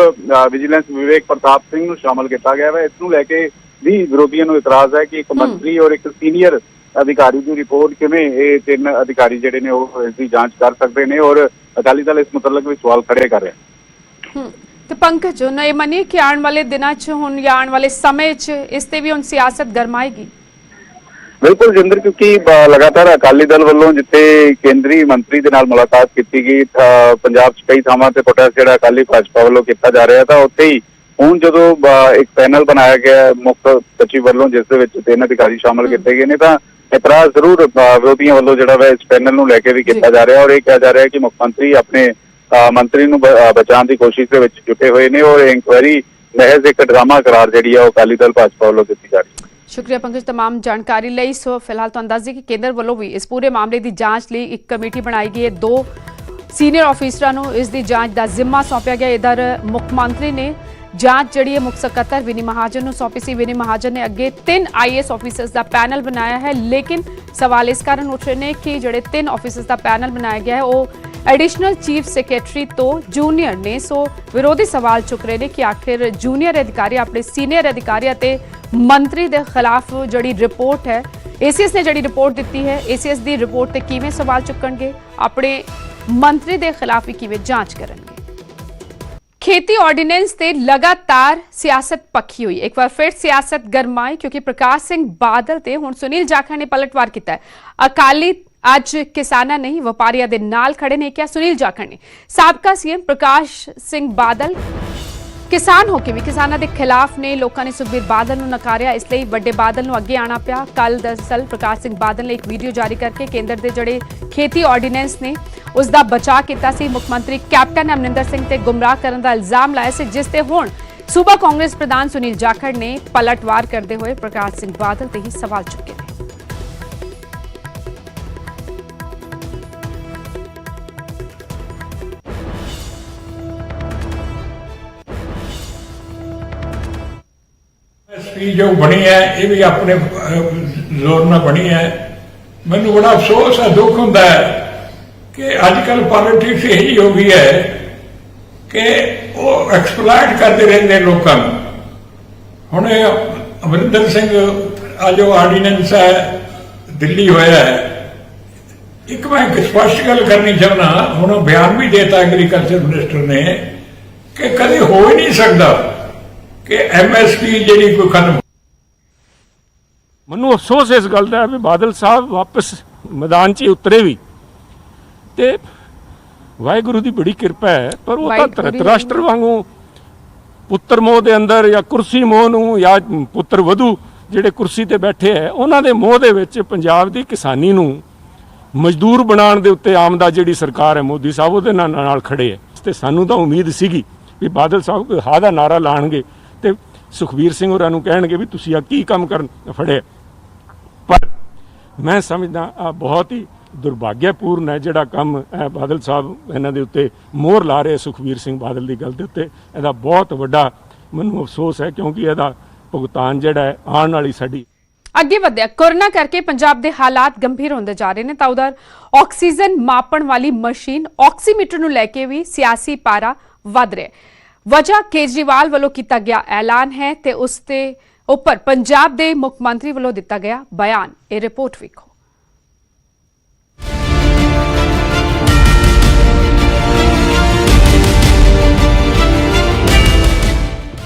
ਵਿਜੀਲੈਂਸ ਵਿਵੇਕ ਪ੍ਰਤਾਪ ਸਿੰਘ ਨੂੰ ਸ਼ਾਮਲ ਕੀਤਾ ਗਿਆ ਹੈ। ਇਸ ਨੂੰ ਲੈ ਕੇ ਵੀ ਵਿਰੋਧੀਆਂ ਨੂੰ ਇਤਰਾਜ਼ ਹੈ ਕਿ ਇੱਕ ਮੰਤਰੀ ਔਰ ਇੱਕ ਸੀਨੀਅਰ ਅਧਿਕਾਰੀ ਦੀ ਰਿਪੋਰਟ ਕਿਵੇਂ ਇਹ 3 ਅਧਿਕਾਰੀ ਜਿਹੜੇ ਨੇ ਉਹ ਇਸ ਦੀ ਜਾਂਚ ਕਰ ਸਕਦੇ ਨੇ ਔਰ ਅਕਾਲੀ ਦਲ ਇਸ ਮੁਤਲਕ ਵੀ ਸਵਾਲ ਖੜੇ ਕਰ ਰਿਹਾ। ਤੇ ਪੰਕਜ, ਹੁਣ ਇਹ ਮੰਨੀਏ ਕਿ ਆਉਣ ਵਾਲੇ ਦਿਨਾਂ 'ਚ ਹੁਣ ਜਾਂ ਆਉਣ ਵਾਲੇ ਸਮੇਂ 'ਚ ਇਸ ਤੇ ਵੀ ਹੁਣ ਸਿਆਸਤ ਗਰਮਾਏਗੀ। ਬਿਲਕੁਲ ਜਿੰਦਰ, ਕਿਉਂਕਿ ਲਗਾਤਾਰ ਅਕਾਲੀ ਦਲ ਵੱਲੋਂ ਜਿੱਥੇ ਕੇਂਦਰੀ ਮੰਤਰੀ ਦੇ ਨਾਲ ਮੁਲਾਕਾਤ ਕੀਤੀ ਗਈ, ਪੰਜਾਬ 'ਚ ਕਈ ਥਾਵਾਂ ਤੇ ਪ੍ਰੋਟੈਸਟ ਜਿਹੜਾ ਅਕਾਲੀ ਭਾਜਪਾ ਵੱਲੋਂ ਕੀਤਾ ਜਾ ਰਿਹਾ ਤਾਂ ਉੱਥੇ ਹੀ ਹੁਣ ਜਦੋਂ ਇੱਕ ਪੈਨਲ ਬਣਾਇਆ ਗਿਆ ਮੁੱਖ ਸਚਿਵ ਵੱਲੋਂ ਜਿਸ ਦੇ ਵਿੱਚ 3 ਅਧਿਕਾਰੀ ਸ਼ਾਮਲ ਕੀਤੇ ਗਏ ਨੇ ਤਾਂ ਇਤਰਾਜ਼ ਜ਼ਰੂਰ ਵਿਰੋਧੀਆਂ ਵੱਲੋਂ ਜਿਹੜਾ ਵਾ ਇਸ ਪੈਨਲ ਨੂੰ ਲੈ ਕੇ ਵੀ ਕੀਤਾ ਜਾ ਰਿਹਾ ਔਰ ਇਹ ਕਿਹਾ ਜਾ ਰਿਹਾ ਕਿ ਮੁੱਖ ਮੰਤਰੀ ਆਪਣੇ ਮੰਤਰੀ ਨੂੰ ਬਚਾਉਣ ਦੀ ਕੋਸ਼ਿਸ਼ ਦੇ ਵਿੱਚ ਜੁਟੇ ਹੋਏ ਨੇ ਔਰ ਇਨਕੁਆਇਰੀ ਮਹਿਜ਼ ਇੱਕ ਡਰਾਮਾ ਕਰਾਰ ਜਿਹੜੀ ਆ ਉਹ ਅਕਾਲੀ ਦਲ ਭਾਜਪਾ ਵੱਲੋਂ ਦਿੱਤੀ ਜਾ ਰਹੀ ਹੈ। ਸ਼ੁਕਰੀਆ ਪੰਕਜ ਤਮਾਮ ਜਾਣਕਾਰੀ ਲਈ। ਸੋ ਫਿਲਹਾਲ ਤੁਹਾਨੂੰ ਦੱਸ ਦਈਏ ਕਿ ਕੇਂਦਰ ਵੱਲੋਂ ਵੀ ਇਸ ਪੂਰੇ ਮਾਮਲੇ ਦੀ ਜਾਂਚ ਲਈ ਇੱਕ ਕਮੇਟੀ ਬਣਾਈ ਗਈ ਹੈ। 2 ਸੀਨੀਅਰ ਆਫੀਸਰਾਂ ਨੂੰ ਇਸ ਦੀ ਜਾਂਚ ਦਾ ਜ਼ਿੰਮਾ ਸੌਂਪਿਆ ਗਿਆ। ਇਧਰ ਮੁੱਖ ਮੰਤਰੀ ਨੇ ਜਾਂਚ ਜਿਹੜੀ ਹੈ ਮੁੱਖ ਸਕੱਤਰ ਵਿਨੀ ਮਹਾਜਨ ਨੂੰ ਸੌਂਪੀ ਸੀ। ਵਿਨੀ ਮਹਾਜਨ ਨੇ ਅੱਗੇ 3 ਆਈਏਐਸ ਆਫੀਸਰਸ ਦਾ ਪੈਨਲ ਬਣਾਇਆ ਹੈ, ਲੇਕਿਨ ਸਵਾਲ ਇਸ ਕਾਰਨ ਉੱਠ ਰਹੇ ਨੇ ਕਿ ਜਿਹੜੇ 3 ਆਫੀਸਰਸ ਦਾ ਪੈਨਲ ਬਣਾਇਆ ਗਿਆ ਹੈ ਉਹ ਐਡੀਸ਼ਨਲ ਚੀਫ ਸੈਕਟਰੀ ਤੋਂ ਜੂਨੀਅਰ ਨੇ। ਸੋ ਵਿਰੋਧੀ ਸਵਾਲ ਚੁੱਕ ਰਹੇ ਨੇ ਕਿ ਆਖਿਰ ਜੂਨੀਅਰ ਅਧਿਕਾਰੀ ਆਪਣੇ ਸੀਨੀਅਰ ਅਧਿਕਾਰੀ ਅਤੇ ਮੰਤਰੀ ਦੇ ਖਿਲਾਫ ਜਿਹੜੀ ਰਿਪੋਰਟ ਹੈ ਏਸੀਐਸ ਨੇ ਜਿਹੜੀ ਰਿਪੋਰਟ ਦਿੱਤੀ ਹੈ ਏਸੀਐਸ ਦੀ ਰਿਪੋਰਟ ਤੇ ਕਿਵੇਂ ਸਵਾਲ ਚੁੱਕਣਗੇ, ਆਪਣੇ ਮੰਤਰੀ ਦੇ ਖਿਲਾਫ ਵੀ ਕਿਵੇਂ ਜਾਂਚ ਕਰਨਗੇ। खेती ऑर्डिनेंस से लगातार सियासत पक्की हुई। एक बार फिर सियासत गरमाई क्योंकि प्रकाश सिंह बादल ते हुण सुनील जाखड़ ने पलटवार किया है। अकाली ਅੱਜ ਕਿਸਾਨਾਂ ਨਹੀਂ ਵਪਾਰੀਆਂ ਦੇ ਨਾਲ ਖੜੇ ਨੇ ਕਿਹਾ ਸੁਨੀਲ ਜਾਖੜ ਨੇ। ਸਾਬਕਾ ਸੀਐਮ ਪ੍ਰਕਾਸ਼ ਸਿੰਘ ਬਾਦਲ ਕਿਸਾਨ ਹੋ ਕੇ ਵੀ ਕਿਸਾਨਾਂ ਦੇ ਖਿਲਾਫ ਨੇ। ਲੋਕਾਂ ਨੇ ਸੁਖਬੀਰ ਬਾਦਲ ਨੂੰ ਨਕਾਰਿਆ, ਇਸ ਲਈ ਵੱਡੇ ਬਾਦਲ ਨੂੰ ਅੱਗੇ ਆਣਾ ਪਿਆ। ਕੱਲ ਦਰਅਸਲ ਪ੍ਰਕਾਸ਼ ਸਿੰਘ ਬਾਦਲ ਨੇ ਇੱਕ ਵੀਡੀਓ ਜਾਰੀ ਕਰਕੇ ਕੇਂਦਰ ਦੇ ਜਿਹੜੇ ਖੇਤੀ ਆਰਡੀਨੈਂਸ ਨੇ ਉਸ ਦਾ ਬਚਾਅ ਕੀਤਾ ਸੀ। ਮੁੱਖ ਮੰਤਰੀ ਕੈਪਟਨ ਅਮਰਿੰਦਰ ਸਿੰਘ ਤੇ ਗੁੰਮਰਾਹ ਕਰਨ ਦਾ ਇਲਜ਼ਾਮ ਲਾਇਆ ਸੀ, ਜਿਸ ਤੇ ਹੁਣ ਸੂਬਾ ਕਾਂਗਰਸ ਪ੍ਰਧਾਨ ਸੁਨੀਲ ਜਾਖੜ ਨੇ ਪਲਟਵਾਰ ਕਰਦੇ ਹੋਏ ਪ੍ਰਕਾਸ਼ ਸਿੰਘ ਬਾਦਲ ਤੇ ਹੀ ਸਵਾਲ ਚੁੱਕੇ ਨੇ। जो बनी है ये भी अपने जोर न बनी है। मैनू बड़ा अफसोस है, दुख होता है कि अजकल पॉलिटिक्स यही हो गई है कि वो एक्सप्लॉइट करते रहते लोगों को। हुण अमरिंदर सिंह आ जो आर्डीनेंस है दिल्ली होया है, एक मैं स्पष्ट गल करनी चाहना, हुण बयान भी देता एग्रीकल्चर मिनिस्टर ने कि कभी हो ही नहीं सकता कि MSP ਜਿਹੜੀ ਕੋਈ ਖਤਮ। ਮੈਨੂੰ ਅਫਸੋਸ ਇਸ ਗੱਲ ਦਾ ਵੀ ਬਾਦਲ ਸਾਹਿਬ ਵਾਪਸ ਮੈਦਾਨ 'ਚ ਉਤਰੇ ਵੀ ਤੇ ਵਾਹਿਗੁਰੂ ਦੀ ਬੜੀ ਕਿਰਪਾ ਹੈ, ਪਰ ਉਹ ਤਾਂ ਧਰਤਰਾਸ਼ਟਰ ਵਾਂਗੂ ਪੁੱਤਰ ਮੋਹ ਦੇ ਅੰਦਰ ਜਾਂ ਕੁਰਸੀ ਮੋਹ ਨੂੰ ਜਾਂ ਪੁੱਤਰ ਵਧੂ ਜਿਹੜੇ ਕੁਰਸੀ ਤੇ ਬੈਠੇ ਹੈ ਉਹਨਾਂ ਦੇ ਮੋਹ ਦੇ ਵਿੱਚ ਪੰਜਾਬ ਦੀ ਕਿਸਾਨੀ ਨੂੰ ਮਜ਼ਦੂਰ ਬਣਾਉਣ ਦੇ ਉੱਤੇ ਆਮਦਾ ਜਿਹੜੀ ਸਰਕਾਰ ਹੈ ਮੋਦੀ ਸਾਹਿਬ ਉਹਦੇ ਨਾਲ ਖੜੇ ਹੈ। ਤੇ ਸਾਨੂੰ ਤਾਂ ਉਮੀਦ ਸੀਗੀ ਵੀ ਬਾਦਲ ਸਾਹਿਬ ਕੋਈ ਹਾਂ ਦਾ ਨਾਰਾ ਲਾਣਗੇ ਤੇ ਸੁਖਬੀਰ ਸਿੰਘ ਹੋਰਾਂ ਨੂੰ ਕਹਿਣਗੇ ਵੀ ਤੁਸੀਂ ਆ ਕੀ ਕੰਮ ਕਰਨ ਫੜੇ। ਪਰ ਮੈਂ ਸਮਝਦਾ ਆ ਬਹੁਤ ਹੀ ਦੁਰਭਾਗਿਆਪੂਰਨ ਹੈ ਜਿਹੜਾ ਕੰਮ ਬਾਦਲ ਸਾਹਿਬ ਇਹਨਾਂ ਦੇ ਉੱਤੇ ਮੋਹਰ ਲਾ ਰਹੇ ਸੁਖਬੀਰ ਸਿੰਘ ਬਾਦਲ ਦੀ ਗੱਲ ਦੇ ਉੱਤੇ। ਇਹਦਾ ਬਹੁਤ ਵੱਡਾ ਮੈਨੂੰ ਅਫਸੋਸ ਹੈ ਕਿਉਂਕਿ ਇਹਦਾ ਭੁਗਤਾਨ ਜਿਹੜਾ ਹੈ ਆਉਣ ਵਾਲੀ ਸਾਡੀ। ਅੱਗੇ ਵਧਿਆ ਕੋਰੋਨਾ ਕਰਕੇ ਪੰਜਾਬ ਦੇ ਹਾਲਾਤ ਗੰਭੀਰ ਹੁੰਦੇ ਜਾ ਰਹੇ ਨੇ ਤਾਂ ਉਧਰ ਆਕਸੀਜਨ ਮਾਪਣ ਵਾਲੀ ਮਸ਼ੀਨ ਆਕਸੀਮੀਟਰ ਨੂੰ ਲੈ ਕੇ ਵੀ ਸਿਆਸੀ ਪਾਰਾ ਵੱਧ ਰਿਹਾ। ਵਜ੍ਹਾ ਕੇਜਰੀਵਾਲ ਵੱਲੋਂ ਕੀਤਾ ਗਿਆ ਐਲਾਨ ਹੈ ਤੇ ਉਸ ਤੇ ਉੱਪਰ ਪੰਜਾਬ ਦੇ ਮੁੱਖ ਮੰਤਰੀ ਵੱਲੋਂ ਦਿੱਤਾ ਗਿਆ ਬਿਆਨ। ਇਹ ਰਿਪੋਰਟ ਵੇਖੋ।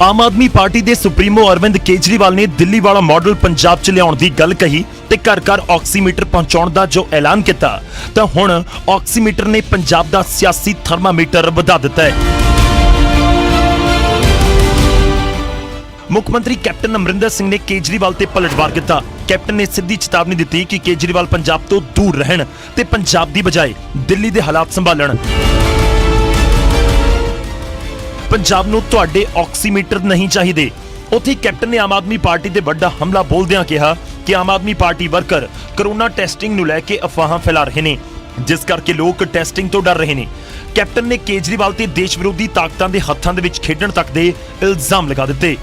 ਆਮ ਆਦਮੀ ਪਾਰਟੀ ਦੇ ਸੁਪਰੀਮੋ ਅਰਵਿੰਦ ਕੇਜਰੀਵਾਲ ਨੇ ਦਿੱਲੀ ਵਾਲਾ ਮਾਡਲ ਪੰਜਾਬ 'ਚ ਲਿਆਉਣ ਦੀ ਗੱਲ ਕਹੀ ਤੇ ਘਰ ਘਰ ਆਕਸੀਮੀਟਰ ਪਹੁੰਚਾਉਣ ਦਾ ਜੋ ਐਲਾਨ ਕੀਤਾ ਤਾਂ ਹੁਣ ਆਕਸੀਮੀਟਰ ਨੇ ਪੰਜਾਬ ਦਾ ਸਿਆਸੀ ਥਰਮਾਮੀਟਰ ਵਧਾ ਦਿੱਤਾ ਹੈ। ਮੁੱਖ ਮੰਤਰੀ ਕੈਪਟਨ ਅਮਰਿੰਦਰ ਸਿੰਘ ਨੇ ਕੇਜਰੀਵਾਲ ਤੇ ਪਲਟਵਾਰ ਕੀਤਾ। ਕੈਪਟਨ ਨੇ ਸਿੱਧੀ ਚੇਤਾਵਨੀ ਦਿੱਤੀ ਕਿ ਕੇਜਰੀਵਾਲ ਪੰਜਾਬ ਤੋਂ ਦੂਰ ਰਹਿਣ ਤੇ ਪੰਜਾਬ ਦੀ ਬਜਾਏ ਦਿੱਲੀ ਦੇ ਹਾਲਾਤ ਸੰਭਾਲਣ। ਪੰਜਾਬ ਨੂੰ ਤੁਹਾਡੇ ਆਕਸੀਮੀਟਰ ਨਹੀਂ ਚਾਹੀਦੇ। ਉੱਥੇ ਕੈਪਟਨ ਨੇ ਆਮ ਆਦਮੀ ਪਾਰਟੀ ਤੇ ਵੱਡਾ ਹਮਲਾ ਬੋਲਦਿਆਂ ਕਿਹਾ ਕਿ Aam Aadmi party worker corona testing ਨੂੰ ਲੈ ਕੇ ਅਫਵਾਹਾਂ ਫੈਲਾ ਰਹੇ ਨੇ, ਜਿਸ ਕਰਕੇ ਲੋਕ ਟੈਸਟਿੰਗ ਤੋਂ ਡਰ ਰਹੇ ਨੇ। ਕੈਪਟਨ ਨੇ ਕੇਜਰੀਵਾਲ ਤੇ ਦੇਸ਼ ਵਿਰੋਧੀ ਤਾਕਤਾਂ ਦੇ ਹੱਥਾਂ ਦੇ ਵਿੱਚ ਖੇਡਣ ਤੱਕ ਦੇ ਇਲਜ਼ਾਮ ਲਗਾ ਦਿੱਤੇ।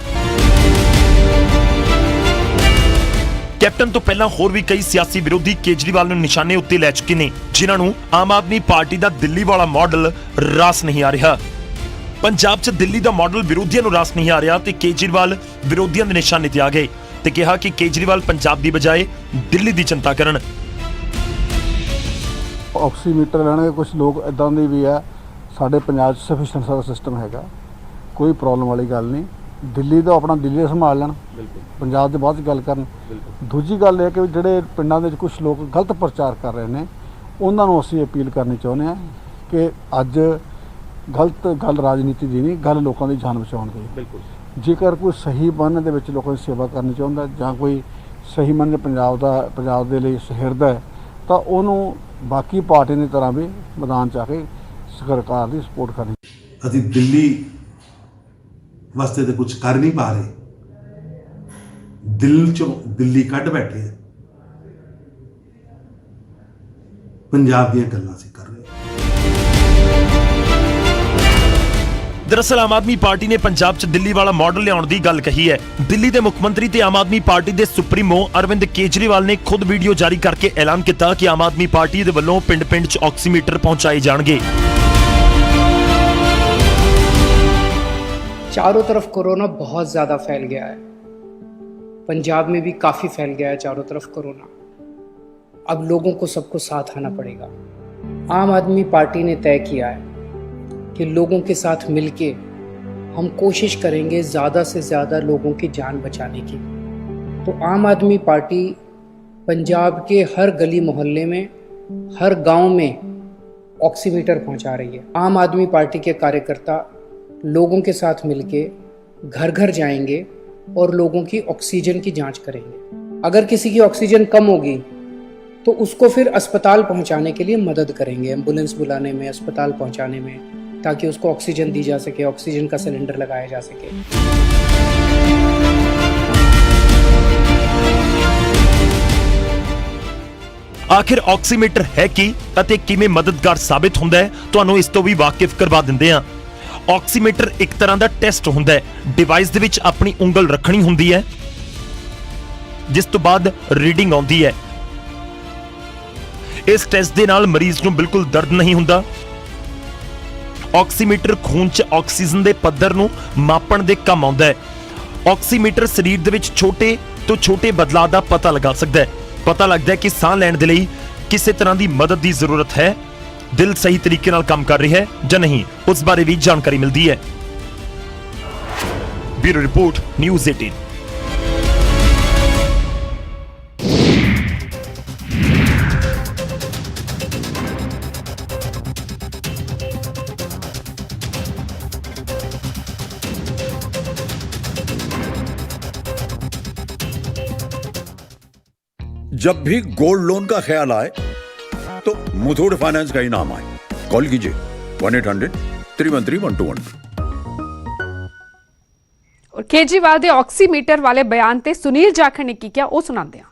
ਕੈਪਟਨ ਤੋਂ ਪਹਿਲਾਂ ਹੋਰ ਵੀ ਕਈ ਸਿਆਸੀ ਵਿਰੋਧੀ ਕੇਜਰੀਵਾਲ ਨੂੰ ਨਿਸ਼ਾਨੇ ਉੱਤੇ ਲੈ ਚੁੱਕੇ ਨੇ, ਜਿਨ੍ਹਾਂ ਨੂੰ ਆਮ ਆਦਮੀ ਪਾਰਟੀ ਦਾ ਦਿੱਲੀ ਵਾਲਾ ਮਾਡਲ ਰਾਸ ਨਹੀਂ ਆ ਰਿਹਾ। ਪੰਜਾਬ 'ਚ ਦਿੱਲੀ ਦਾ ਮਾਡਲ ਵਿਰੋਧੀਆਂ ਨੂੰ ਰਾਸ ਨਹੀਂ ਆ ਰਿਹਾ ਤੇ ਕੇਜਰੀਵਾਲ ਵਿਰੋਧੀਆਂ ਦੇ ਨਿਸ਼ਾਨੇ ਤੇ ਆ ਗਏ ਤੇ ਕਿਹਾ ਕਿ ਕੇਜਰੀਵਾਲ ਪੰਜਾਬ ਦੀ ਬਜਾਏ ਦਿੱਲੀ ਦੀ ਚਿੰਤਾ ਕਰਨ। ਆਕਸੀਮੀਟਰ ਲੈਣ ਦੇ ਕੁਝ ਲੋਕ ਇਦਾਂ ਦੇ ਵੀ ਆ, ਸਾਡੇ ਪੰਜਾਬ 'ਚ ਸਫੀਸ਼ੀਐਂਟ ਸਾਰਾ ਸਿਸਟਮ ਹੈਗਾ, ਕੋਈ ਪ੍ਰੋਬਲਮ ਵਾਲੀ ਗੱਲ ਨਹੀਂ। ਦਿੱਲੀ ਦਾ ਆਪਣਾ ਦਿੱਲੀ ਦਾ ਸੰਭਾਲ ਲੈਣ, ਪੰਜਾਬ ਦੇ ਬਾਅਦ 'ਚ ਗੱਲ ਕਰਨ। ਦੂਜੀ ਗੱਲ ਇਹ ਕਿ ਜਿਹੜੇ ਪਿੰਡਾਂ ਦੇ ਵਿੱਚ ਕੁਝ ਲੋਕ ਗਲਤ ਪ੍ਰਚਾਰ ਕਰ ਰਹੇ ਨੇ ਉਹਨਾਂ ਨੂੰ ਅਸੀਂ ਅਪੀਲ ਕਰਨੀ ਚਾਹੁੰਦੇ ਹਾਂ ਕਿ ਅੱਜ ਗਲਤ ਗੱਲ ਰਾਜਨੀਤੀ ਦੀ ਨਹੀਂ, ਗੱਲ ਲੋਕਾਂ ਦੀ ਜਾਨ ਬਚਾਉਣ ਦੀ। ਜੇਕਰ ਕੋਈ ਸਹੀ ਮਨ ਦੇ ਵਿੱਚ ਲੋਕਾਂ ਦੀ ਸੇਵਾ ਕਰਨੀ ਚਾਹੁੰਦਾ ਜਾਂ ਕੋਈ ਸਹੀ ਮਨ ਪੰਜਾਬ ਦੇ ਲਈ ਸਹਿਰਦਾ ਹੈ ਤਾਂ ਉਹਨੂੰ ਬਾਕੀ ਪਾਰਟੀ ਦੀ ਤਰ੍ਹਾਂ ਵੀ ਮੈਦਾਨ 'ਚ ਆ ਕੇ ਸਰਕਾਰ ਦੀ ਸਪੋਰਟ ਕਰਨੀ। ਅਸੀਂ ਦਿੱਲੀ ਵਾਸਤੇ ਤਾਂ ਕੁਝ ਕਰ ਨਹੀਂ ਪਾ ਰਹੇ, ਦਿਲ ਚੋਂ ਦਿੱਲੀ ਕੱਢ ਬੈਠੇ ਆ। ਪੰਜਾਬ ਦੀਆਂ ਗੱਲਾਂ ਅਸੀਂ ਕਰ ਰਹੇ। ਦਰਅਸਲ ਆਮ ਆਦਮੀ ਪਾਰਟੀ ਨੇ ਪੰਜਾਬ 'ਚ ਦਿੱਲੀ ਵਾਲਾ ਮਾਡਲ ਲਿਆਉਣ ਦੀ ਗੱਲ ਕਹੀ ਹੈ। ਦਿੱਲੀ ਦੇ ਮੁੱਖ ਮੰਤਰੀ ਤੇ ਆਮ ਆਦਮੀ ਪਾਰਟੀ ਦੇ ਸੁਪਰੀਮੋ ਅਰਵਿੰਦ ਕੇਜਰੀਵਾਲ ਨੇ ਖੁਦ ਵੀਡੀਓ ਜਾਰੀ ਕਰਕੇ ਐਲਾਨ ਕੀਤਾ ਕਿ ਆਮ ਆਦਮੀ ਪਾਰਟੀ ਦੇ ਵੱਲੋਂ ਪਿੰਡ-ਪਿੰਡ 'ਚ ਆਕਸੀਮੀਟਰ ਪਹੁੰਚਾਏ ਜਾਣਗੇ। चारों तरफ कोरोना बहुत ज़्यादा फैल गया है, पंजाब में भी काफ़ी फैल गया है चारों तरफ कोरोना। अब लोगों को सबको साथ आना पड़ेगा। आम आदमी पार्टी ने तय किया है कि लोगों के साथ मिलके हम कोशिश करेंगे ज़्यादा से ज़्यादा लोगों की जान बचाने की। तो आम आदमी पार्टी पंजाब के हर गली मोहल्ले में, हर गांव में ऑक्सीमीटर पहुंचा रही है। आम आदमी पार्टी के कार्यकर्ता लोगों के साथ मिलके घर घर जाएंगे और लोगों की ऑक्सीजन की जांच करेंगे। अगर किसी की ऑक्सीजन कम होगी तो उसको फिर अस्पताल पहुंचाने के लिए मदद करेंगे, एम्बुलेंस बुलाने में, अस्पताल पहुंचाने में, ताकि उसको ऑक्सीजन दी जा सके, ऑक्सीजन का सिलेंडर लगाया जा सके। ਆਖਿਰ ਆਕਸੀਮੀਟਰ ਹੈ ਕੀ ਅਤੇ ਕਿਵੇਂ ਮਦਦਗਾਰ ਸਾਬਿਤ ਹੁੰਦਾ ਹੈ, ਤੁਹਾਨੂੰ ਇਸ ਤੋਂ ਵੀ ਵਾਕਿਫ ਕਰਵਾ ਦਿੰਦੇ ਹਾਂ। ਆਕਸੀਮੀਟਰ ਇੱਕ ਤਰ੍ਹਾਂ ਦਾ ਟੈਸਟ ਹੁੰਦਾ ਹੈ। ਡਿਵਾਈਸ ਦੇ ਵਿੱਚ ਆਪਣੀ ਉਂਗਲ ਰੱਖਣੀ ਹੁੰਦੀ ਹੈ, ਜਿਸ ਤੋਂ ਬਾਅਦ ਰੀਡਿੰਗ ਆਉਂਦੀ ਹੈ। ਇਸ ਟੈਸਟ ਦੇ ਨਾਲ ਮਰੀਜ਼ ਨੂੰ ਬਿਲਕੁਲ ਦਰਦ ਨਹੀਂ ਹੁੰਦਾ। ਆਕਸੀਮੀਟਰ ਖੂਨ 'ਚ ਆਕਸੀਜਨ ਦੇ ਪੱਧਰ ਨੂੰ ਮਾਪਣ ਦੇ ਕੰਮ ਆਉਂਦਾ ਹੈ। ਆਕਸੀਮੀਟਰ ਸਰੀਰ ਦੇ ਵਿੱਚ ਛੋਟੇ ਤੋਂ ਛੋਟੇ ਬਦਲਾਅ ਦਾ ਪਤਾ ਲਗਾ ਸਕਦਾ ਹੈ। ਪਤਾ ਲੱਗਦਾ ਹੈ ਕਿ ਸਾਹ ਲੈਣ ਦੇ ਲਈ ਕਿਸੇ ਤਰ੍ਹਾਂ ਦੀ ਮਦਦ ਦੀ ਜ਼ਰੂਰਤ ਹੈ, ਦਿਲ ਸਹੀ ਤਰੀਕੇ ਨਾਲ ਕੰਮ ਕਰ ਰਿਹਾ ਹੈ ਜਾਂ ਨਹੀਂ, ਉਸ ਬਾਰੇ ਵੀ ਜਾਣਕਾਰੀ ਮਿਲਦੀ ਹੈ। Bureau report, news 18। जब भी गोल्ड लोन का ख्याल आए तो मुथूट फाइनेंस का ही नाम आए। कॉल कीजिए 1-800-313-1212। और केजरीवाल ਦੇ ਆਕਸੀਮੀਟਰ ਵਾਲੇ ਬਿਆਨ ਤੇ ਸੁਨੀਲ ਜਾਖੜ ਨੇ ਕੀ ਕਿਹਾ, ਉਹ ਸੁਣਾਉਂਦੇ ਹਾਂ।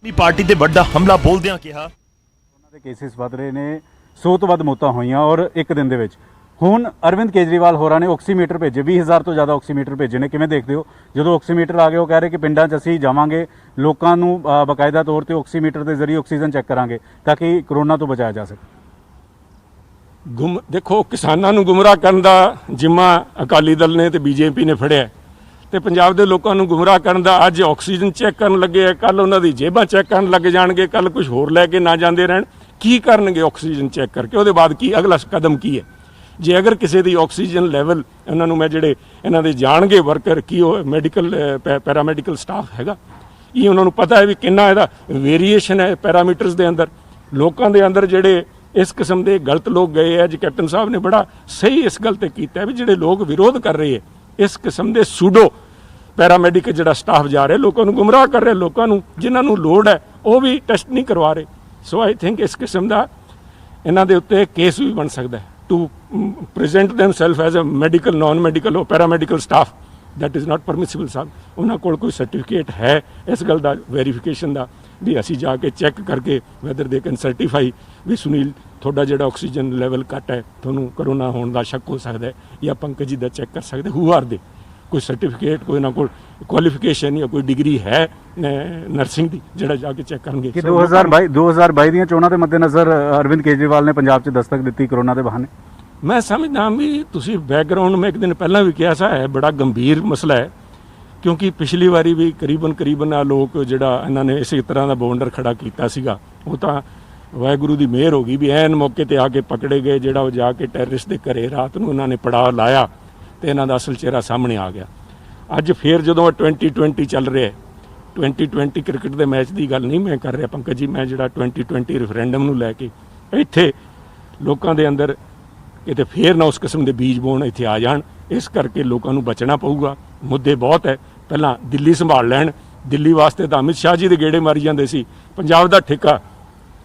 ਪਾਰਟੀ ਤੇ ਵੱਡਾ ਹਮਲਾ ਬੋਲਦਿਆਂ ਕਿਹਾ, ਉਹਨਾਂ ਦੇ ਕੇਸਿਸ ਵਧ ਰਹੇ ਨੇ, 100 ਤੋਂ ਵੱਧ ਮੌਤਾਂ ਹੋਈਆਂ ਔਰ ਇੱਕ ਦਿਨ ਦੇ ਵਿੱਚ। ਹੁਣ ਅਰਵਿੰਦ ਕੇਜਰੀਵਾਲ ਹੋਰਾਂ ਨੇ ਆਕਸੀਮੀਟਰ ਭੇਜੇ, 20,000 ਤੋਂ ਜ਼ਿਆਦਾ ਆਕਸੀਮੀਟਰ ਭੇਜੇ ਨੇ। ਕਿਵੇਂ ਦੇਖਦੇ ਹੋ? ਜਦੋਂ ਆਕਸੀਮੀਟਰ ਆ ਗਏ, ਉਹ ਕਹਿ ਰਹੇ ਕਿ ਪਿੰਡਾਂ 'ਚ ਅਸੀਂ ਜਾਵਾਂਗੇ, ਲੋਕਾਂ ਨੂੰ ਬਾਕਾਇਦਾ ਤੌਰ ਤੇ ਆਕਸੀਮੀਟਰ ਦੇ ਜ਼ਰੀਏ ਆਕਸੀਜਨ ਚੈੱਕ ਕਰਾਂਗੇ ਤਾਂ ਕਿ ਕਰੋਨਾ ਤੋਂ ਬਚਾਇਆ ਜਾ ਸਕੇ। ਦੇਖੋ, ਕਿਸਾਨਾਂ ਨੂੰ ਗੁੰਮਰਾਹ ਕਰਨ ਦਾ ਜਿੰਮਾ ਅਕਾਲੀ ਦਲ ਨੇ ਤੇ ਬੀਜੇਪੀ ਨੇ ਫੜਿਆ ਤੇ ਪੰਜਾਬ ਦੇ ਲੋਕਾਂ ਨੂੰ ਗੁੰਮਰਾਹ ਕਰਨ ਦਾ ਅੱਜ ਆਕਸੀਜਨ ਚੈੱਕ ਕਰਨ ਲੱਗੇ ਆ, ਕੱਲ ਉਹਨਾਂ ਦੀ ਜੇਬਾਂ ਚੈੱਕ ਕਰਨ ਲੱਗ ਜਾਣਗੇ, ਕੱਲ ਕੁਝ ਹੋਰ ਲੈ ਕੇ ਨਾ ਜਾਂਦੇ ਰਹਿਣ। ਕੀ ਕਰਨਗੇ ਆਕਸੀਜਨ ਚੈੱਕ ਕਰਕੇ? ਉਹਦੇ ਬਾਅਦ ਕੀ ਅਗਲਾ ਕਦਮ ਕੀ ਹੈ? ਜੇ ਅਗਰ ਕਿਸੇ ਦੀ ਆਕਸੀਜਨ ਲੈਵਲ, ਇਹਨਾਂ ਨੂੰ ਮੈਂ ਜਿਹੜੇ ਇਹਨਾਂ ਦੇ ਜਾਣਗੇ ਵਰਕਰ, ਕੀ ਉਹ ਮੈਡੀਕਲ ਪੈਰਾਮੈਡੀਕਲ ਸਟਾਫ ਹੈਗਾ, ਇਹ ਉਹਨਾਂ ਨੂੰ ਪਤਾ ਹੈ ਵੀ ਕਿੰਨਾ ਇਹਦਾ ਵੇਰੀਏਸ਼ਨ ਹੈ ਪੈਰਾਮੀਟਰਸ ਦੇ ਅੰਦਰ। ਲੋਕਾਂ ਦੇ ਅੰਦਰ ਜਿਹੜੇ ਇਸ ਕਿਸਮ ਦੇ ਗਲਤ ਲੋਕ ਗਏ ਹੈ, ਅੱਜ ਕੈਪਟਨ ਸਾਹਿਬ ਨੇ ਬੜਾ ਸਹੀ ਇਸ ਗੱਲ ਤੇ ਕੀਤਾ ਵੀ ਜਿਹੜੇ ਲੋਕ ਵਿਰੋਧ ਕਰ ਰਹੇ ਹੈ ਇਸ ਕਿਸਮ ਦੇ ਸੂਡੋ ਪੈਰਾਮੈਡੀਕਲ ਜਿਹੜਾ ਸਟਾਫ ਜਾ ਰਿਹਾ, ਲੋਕਾਂ ਨੂੰ ਗੁੰਮਰਾਹ ਕਰ ਰਿਹਾ, ਲੋਕਾਂ ਨੂੰ ਜਿਨ੍ਹਾਂ ਨੂੰ ਲੋੜ ਹੈ ਉਹ ਵੀ ਟੈਸਟ ਨਹੀਂ ਕਰਵਾ ਰਹੇ। ਸੋ ਆਈ ਥਿੰਕ ਇਸ ਕਿਸਮ ਦਾ ਇਹਨਾਂ ਦੇ ਉੱਤੇ ਕੇਸ ਵੀ ਬਣ ਸਕਦਾ ਹੈ। To present themselves as a medical, non-medical or paramedical staff, that is not permissible ਸਾਹਿਬ। ਉਹਨਾਂ ਕੋਲ ਕੋਈ ਸਰਟੀਫਿਕੇਟ ਹੈ ਇਸ ਗੱਲ ਦਾ ਵੈਰੀਫਿਕੇਸ਼ਨ ਦਾ ਵੀ ਅਸੀਂ ਜਾ ਕੇ ਚੈੱਕ ਕਰਕੇ ਵੈਦਰ ਦੇ ਕੈਨ ਸਰਟੀਫਾਈ ਵੀ ਸੁਨੀਲ ਤੁਹਾਡਾ ਜਿਹੜਾ ਆਕਸੀਜਨ ਲੈਵਲ ਘੱਟ ਹੈ, ਤੁਹਾਨੂੰ ਕਰੋਨਾ ਹੋਣ ਦਾ ਸ਼ੱਕ ਹੋ ਸਕਦਾ ਹੈ, ਜਾਂ ਪੰਕਜ ਜੀ ਦਾ ਚੈੱਕ ਕਰ ਸਕਦੇ। ਹੂ ਆਰ ਦੇ? ਕੋਈ ਸਰਟੀਫਿਕੇਟ, ਕੋਈ ਨਾ ਕੋਈ ਕੁਆਲੀਫਿਕੇਸ਼ਨ ਜਾਂ ਕੋਈ ਡਿਗਰੀ ਹੈ ਨਰਸਿੰਗ ਦੀ ਜਿਹੜਾ ਜਾ ਕੇ ਚੈੱਕ ਕਰਨਗੇ। ਕਿ 2022 ਦੀਆਂ ਚੋਣਾਂ ਦੇ ਮੱਦੇਨਜ਼ਰ ਅਰਵਿੰਦ ਕੇਜਰੀਵਾਲ ਨੇ ਪੰਜਾਬ 'ਚ ਦਸਤਕ ਦਿੱਤੀ ਕਰੋਨਾ ਦੇ ਬਹਾਨੇ। ਮੈਂ ਸਮਝਦਾ ਵੀ ਤੁਸੀਂ ਬੈਕਗਰਾਉਂਡ, ਮੈਂ ਇੱਕ ਦਿਨ ਪਹਿਲਾਂ ਵੀ ਕਿਹਾ ਸਾ, ਹੈ ਬੜਾ ਗੰਭੀਰ ਮਸਲਾ ਹੈ, ਕਿਉਂਕਿ ਪਿਛਲੀ ਵਾਰੀ ਵੀ ਕਰੀਬਨ ਆ ਲੋਕ ਜਿਹੜਾ ਇਹਨਾਂ ਨੇ ਇਸੇ ਤਰ੍ਹਾਂ ਦਾ ਬੌਂਡਰ ਖੜਾ ਕੀਤਾ ਸੀਗਾ, ਉਹ ਤਾਂ ਵਾਹਿਗੁਰੂ ਦੀ ਮਿਹਰ ਹੋ ਗਈ ਵੀ ਐਨ ਮੌਕੇ ਤੇ ਆ ਕੇ ਪਕੜੇ ਗਏ। ਜਿਹੜਾ ਉਹ ਜਾ ਕੇ ਟੈਰਰਿਸਟ ਦੇ ਘਰੇ ਰਾਤ ਨੂੰ ਉਹਨਾਂ ਨੇ ਪੜਾਅ ਲਾਇਆ ਤੇ ਇਹਨਾਂ ਦਾ ਅਸਲ ਚਿਹਰਾ ਸਾਹਮਣੇ ਆ ਗਿਆ। ਅੱਜ ਫੇਰ ਜਦੋਂ 2020 ਚੱਲ ਰਿਹਾ, 2020 ਕ੍ਰਿਕਟ ਦੇ ਮੈਚ ਦੀ ਗੱਲ ਨਹੀਂ ਮੈਂ ਕਰ ਰਿਹਾ ਪੰਕਜ ਜੀ, ਮੈਂ ਜਿਹੜਾ 2020 ਰੈਫਰੈਂਡਮ ਨੂੰ ਲੈ ਕੇ ਇੱਥੇ ਲੋਕਾਂ ਦੇ ਅੰਦਰ ਕਿਤੇ ਫੇਰ ਨਾ ਉਸ ਕਿਸਮ ਦੇ ਬੀਜ ਬੋਣ ਇੱਥੇ ਆ ਜਾਣ, ਇਸ ਕਰਕੇ ਲੋਕਾਂ ਨੂੰ ਬਚਣਾ ਪਊਗਾ। ਮੁੱਦੇ ਬਹੁਤ ਹੈ, ਪਹਿਲਾਂ ਦਿੱਲੀ ਸੰਭਾਲ ਲੈਣ। ਦਿੱਲੀ ਵਾਸਤੇ ਤਾਂ ਅਮਿਤ ਸ਼ਾਹ ਜੀ ਦੇ ਗੇੜੇ ਮਾਰੀ ਜਾਂਦੇ ਸੀ, ਪੰਜਾਬ ਦਾ ਠੇਕਾ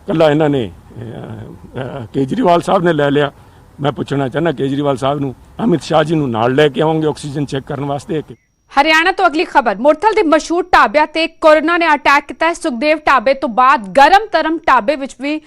ਕੱਲਾ ਇਹਨਾਂ ਨੇ ਕੇਜਰੀਵਾਲ ਸਾਹਿਬ ਨੇ ਲੈ ਲਿਆ। ਮੈਂ ਪੁੱਛਣਾ ਚਾਹੁੰਦਾ ਕੇਜਰੀਵਾਲ ਸਾਹਿਬ ਨੂੰ, ਅਮਿਤ ਸ਼ਾਹ ਜੀ ਨੂੰ ਨਾਲ ਲੈ ਕੇ ਆਉਂਗੇ ਆਕਸੀਜਨ ਚੈੱਕ ਕਰਨ ਵਾਸਤੇ। ਹਰਿਆਣਾ ਤੋਂ ਅਗਲੀ ਖਬਰ, ਮੁਰਥਲ ਦੇ ਮਸ਼ਹੂਰ ਢਾਬਿਆਂ ਤੇ ਕੋਰੋਨਾ ਨੇ ਅਟੈਕ ਕੀਤਾ ਹੈ। ਸੁਖਦੇਵ ਢਾਬੇ ਤੋਂ ਬਾਅਦ ਗਰਮ ਤਰਮ ਢਾਬੇ ਵਿੱਚ ਵੀ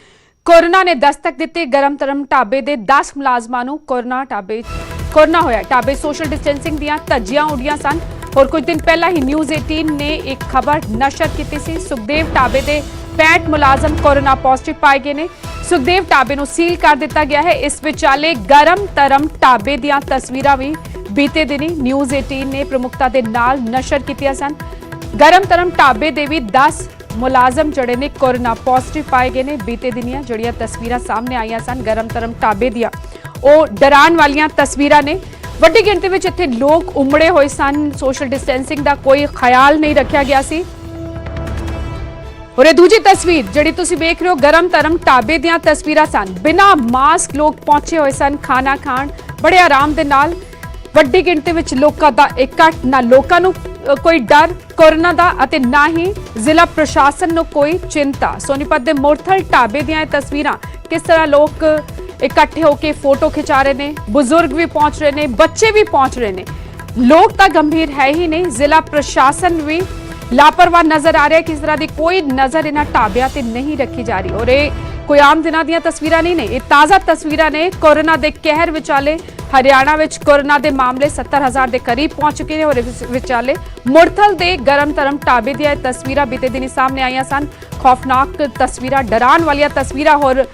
ਕੋਰੋਨਾ ਨੇ ਦਸਤਕ ਦਿੱਤੀ। ਗਰਮ ਤਰਮ ਢਾਬੇ ਦੇ 10 ਮੁਲਾਜ਼ਮਾਂ ਨੂੰ ਕੋਰੋਨਾ ਹੋਇਆ। ਢਾਬੇ ਸੋਸ਼ਲ ਡਿਸਟੈਂਸਿੰਗ ਦੀਆਂ ਧੱਜੀਆਂ ਉੱਡੀਆਂ ਸਨ। और कुछ दिन पहला ही न्यूज़ 18 ने एक खबर नशर की सी। सुखदेव ढाबे के 65 मुलाजम कोरोना पॉजिटिव पाए गए ने। सुखदेव ढाबे नूं सील कर दिता गया है। इस विचाले गरम तरम ढाबे दीआं तस्वीरां भी बीते दिनी न्यूज़ 18 ने प्रमुखता के नाल नशर कीतियां सन। गरम तरम ढाबे दे भी 10 मुलाजम जड़े ने कोरोना पॉजिटिव पाए गए ने। बीते दिनियां जड़ियां तस्वीरां सामने आईयां सन गरम तरम ढाबे दीआं, ਉਹ ਡਰਾਉਣ ਵਾਲੀਆਂ ਤਸਵੀਰਾਂ ਨੇ। ਵੱਡੀ ਗਿਣਤੀ ਵਿੱਚ ਇੱਥੇ ਲੋਕ ਉਮੜੇ ਹੋਏ ਸਨ। ਸੋਸ਼ਲ ਡਿਸਟੈਂਸਿੰਗ ਦਾ ਕੋਈ ਖਿਆਲ ਨਹੀਂ ਰੱਖਿਆ ਗਿਆ ਸੀ। ਔਰ ਇਹ ਦੂਜੀ ਤਸਵੀਰ ਜਿਹੜੀ ਤੁਸੀਂ ਵੇਖ ਰਹੇ ਹੋ ਗਰਮ ਤਰਮ ਢਾਬੇ ਦੀਆਂ ਤਸਵੀਰਾਂ ਸਨ। ਬਿਨਾਂ ਮਾਸਕ ਲੋਕ ਪਹੁੰਚੇ ਹੋਏ ਸਨ ਖਾਣਾ ਖਾਣ ਬੜੇ ਆਰਾਮ ਦੇ ਨਾਲ। ਵੱਡੀ ਗਿਣਤੀ ਵਿੱਚ ਲੋਕਾਂ ਦਾ ਇਕੱਠ, ਨਾ ਲੋਕਾਂ ਨੂੰ ਕੋਈ ਡਰ ਕੋਰੋਨਾ ਦਾ ਅਤੇ ਨਾ ਹੀ ਜ਼ਿਲ੍ਹਾ ਪ੍ਰਸ਼ਾਸਨ ਨੂੰ ਕੋਈ ਚਿੰਤਾ। ਸੋਨੀਪਤ ਦੇ ਮੁਰਥਲ ਢਾਬੇ ਦੀਆਂ ਇਹ ਤਸਵੀਰਾਂ ਕਿਸ ਤਰ੍ਹਾਂ ਲੋਕ इकट्ठे होकर फोटो खिंचा रहे हैं, बुजुर्ग भी पहुंच रहे हैं, बच्चे भी पहुंच रहे हैं। लोग तो गंभीर है ही नहीं, जिला प्रशासन भी लापरवाह नजर आ रहा है। किस तरह की कोई नजर इन्हां ढाबियां ते नहीं रखी जा रही। और ये कोई आम दिनां दीयां तस्वीरां नहीं ने, ये ताज़ा तस्वीरां ने कोरोना के कहर विचाले। हरियाणा में कोरोना के मामले 70,000 के करीब पहुंच चुके हैं। और विचाले मुरथल के गरम तरम ढाबे दी तस्वीरां बीते दिन सामने आईयां सन। खौफनाक तस्वीरां, डराने वाली तस्वीरां। और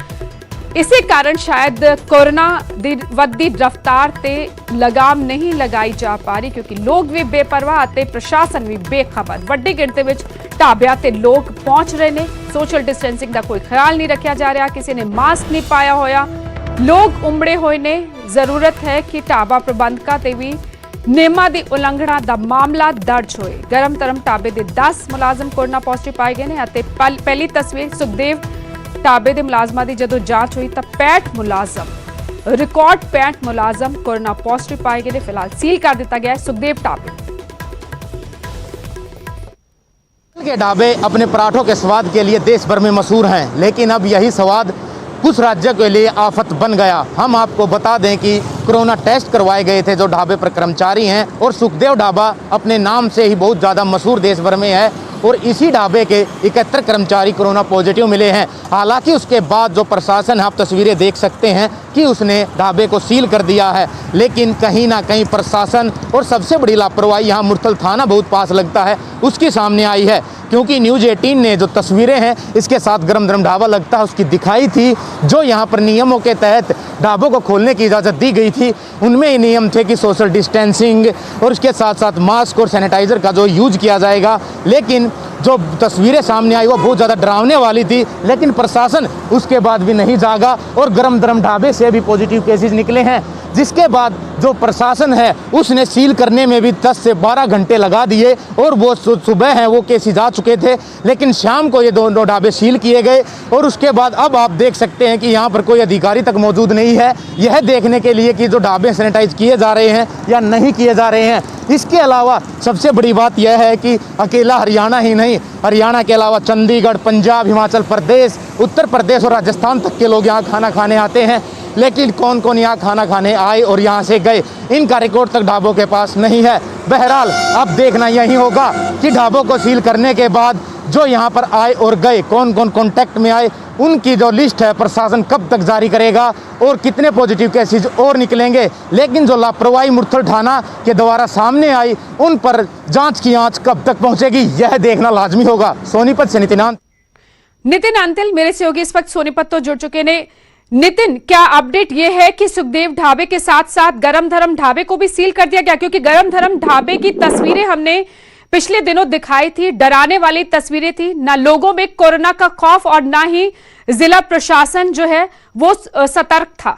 इसी कारण शायद कोरोना दी वधदी रफ्तार ते लगाम नहीं लगाई जा पा रही, क्योंकि लोग भी बेपरवाह ते प्रशासन भी बेखबर। वड्डी गिणती विच ढाबियां ते लोग पहुंच रहे ने। सोशल डिस्टेंसिंग का कोई ख्याल नहीं रखा जा रहा, किसी ने मास्क नहीं पाया होया, लोग उमड़े हुए ने। जरूरत है कि ढाबा प्रबंधकां ते भी नियमां दी उलंघना दा मामला दर्ज होए। गरम तरम ढाबे दे 10 मुलाजम कोरोना पॉजिटिव पाए गए ने अते पहली तस्वीर सुखदेव ढाबे के मुलाजमां की जदों जांच हुई तो 65 मुलाजम, रिकॉर्ड 65 मुलाजम कोरोना पॉजिटिव पाए गए। फिलहाल सील कर दिता गया है सुखदेव ढाबे। के ढाबे अपने पराठों के स्वाद के लिए देश भर में मशहूर हैं, लेकिन अब यही स्वाद कुछ राज्यों के लिए आफत बन गया। हम आपको बता दें कि कोरोना टेस्ट करवाए गए थे जो ढाबे पर कर्मचारी हैं, और सुखदेव ढाबा अपने नाम से ही बहुत ज़्यादा मशहूर देश भर में है। और इसी ढाबे के 71 कर्मचारी कोरोना पॉजिटिव मिले हैं। हालांकि उसके बाद जो प्रशासन है, आप तस्वीरें देख सकते हैं कि उसने ढाबे को सील कर दिया है। लेकिन कहीं ना कहीं प्रशासन और सबसे बड़ी लापरवाही यहाँ मुरथल थाना बहुत पास लगता है उसकी सामने आई है, क्योंकि न्यूज़ 18 ने जो तस्वीरें हैं इसके साथ गरम गरम ढाबा लगता है उसकी दिखाई थी। जो यहाँ पर नियमों के तहत ढाबों को खोलने की इजाज़त दी गई थी उनमें ये नियम थे कि सोशल डिस्टेंसिंग और उसके साथ साथ मास्क और सैनिटाइज़र का जो यूज किया जाएगा। लेकिन जो तस्वीरें सामने आई वो बहुत ज़्यादा डरावने वाली थी, लेकिन प्रशासन उसके बाद भी नहीं जागा और गरम गरम ढाबे से भी पॉजिटिव केसेस निकले हैं। जिसके बाद जो प्रशासन है उसने सील करने में भी 10 से 12 घंटे लगा दिए और वो सुबह हैं वो केसेस आ चुके थे, लेकिन शाम को ये दोनों ढाबे सील किए गए। और उसके बाद अब आप देख सकते हैं कि यहाँ पर कोई अधिकारी तक मौजूद नहीं है यह देखने के लिए कि जो ढाबे सैनिटाइज किए जा रहे हैं या नहीं किए जा रहे हैं। इसके अलावा सबसे बड़ी बात यह है कि अकेला हरियाणा ही नहीं, हरियाणा के अलावा चंडीगढ़, पंजाब, हिमाचल प्रदेश, उत्तर प्रदेश और राजस्थान तक के लोग यहाँ खाना खाने आते हैं। लेकिन कौन कौन यहाँ खाना खाने आए और यहाँ से गए इनका रिकॉर्ड तक ढाबों के पास नहीं है। बहरहाल अब देखना यही होगा कि ढाबों को सील करने के बाद जो यहाँ पर आए और गए, कौन कौन कॉन्टैक्ट में आए, उनकी जो लिस्ट है प्रशासन कब तक जारी करेगा और कितने पॉजिटिव केसेज और निकलेंगे। लेकिन जो लापरवाही मुरथल थाना के द्वारा सामने आई उन पर जांच की आंच कब तक पहुंचेगी यह देखना लाजमी होगा। सोनीपत से नितिन अंतिल मेरे सहयोगी इस वक्त सोनीपत तो जुड़ चुके ने। नितिन, क्या अपडेट ये है कि सुखदेव ढाबे के साथ साथ गरम धरम ढाबे को भी सील कर दिया गया? क्योंकि गरम धरम ढाबे की तस्वीरें हमने पिछले दिनों दिखाई थी, डराने वाली तस्वीरें थी। ना लोगों में कोरोना का खौफ और ना ही जिला प्रशासन जो है वो सतर्क था।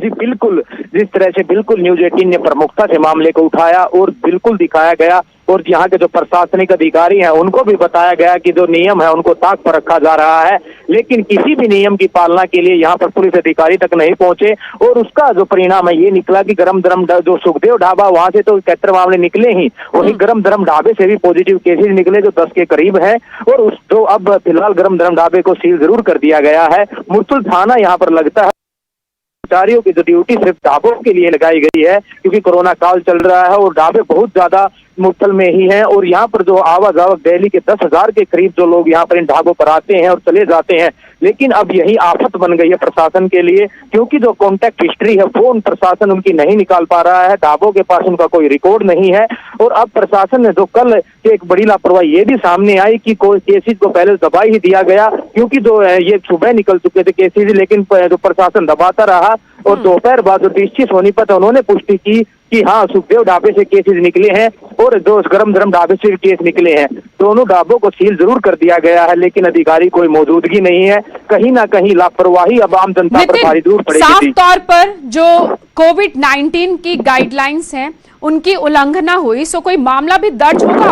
जी बिल्कुल, जिस तरह से बिल्कुल न्यूज 18 ने प्रमुखता से मामले को उठाया और बिल्कुल दिखाया गया और यहाँ के जो प्रशासनिक अधिकारी हैं उनको भी बताया गया कि जो नियम है उनको ताक पर रखा जा रहा है, लेकिन किसी भी नियम की पालना के लिए यहाँ पर पुलिस अधिकारी तक नहीं पहुंचे और उसका जो परिणाम है ये निकला कि गरम दरम जो सुखदेव ढाबा वहां से तो 71 मामले निकले ही, वही गरम दरम ढाबे से भी पॉजिटिव केसेज निकले जो 10 के करीब है और उस जो अब फिलहाल गरम दरम ढाबे को सील जरूर कर दिया गया है। मुरतुल थाना यहाँ पर लगता है कर्मचारियों की जो ड्यूटी सिर्फ ढाबों के लिए लगाई गई है क्योंकि कोरोना काल चल रहा है और ढाबे बहुत ज्यादा मुश्किल में ही हैं और यहाँ पर जो आवाजावक दिल्ली के 10,000 के करीब जो लोग यहाँ पर इन ढाबों पर आते हैं और चले जाते हैं, लेकिन अब यही आफत बन गई है प्रशासन के लिए क्योंकि जो कॉन्टैक्ट हिस्ट्री है वो प्रशासन उनकी नहीं निकाल पा रहा है, ढाबों के पास उनका कोई रिकॉर्ड नहीं है। और अब प्रशासन ने जो कल एक बड़ी लापरवाही ये भी सामने आई कि कोई केसेज को पहले दबा ही दिया गया क्योंकि जो ये सुबह निकल चुके थे केसेज, लेकिन जो प्रशासन दबाता रहा और दोपहर बाद जो डीसी सोनीपत उन्होंने पुष्टि की कि हाँ सुखदेव ढाबे से केसेज निकले हैं और जो गरम दरम ढाबे से भी केस निकले हैं। दोनों ढाबों को सील जरूर कर दिया गया है लेकिन अधिकारी कोई मौजूदगी नहीं है, कहीं ना कहीं लापरवाही अब आम जनता पर भारी दूर पड़ेगी। साफ तौर पर जो कोविड-19 की गाइडलाइंस हैं उनकी उल्लंघना हुई, सो कोई मामला भी दर्ज होगा?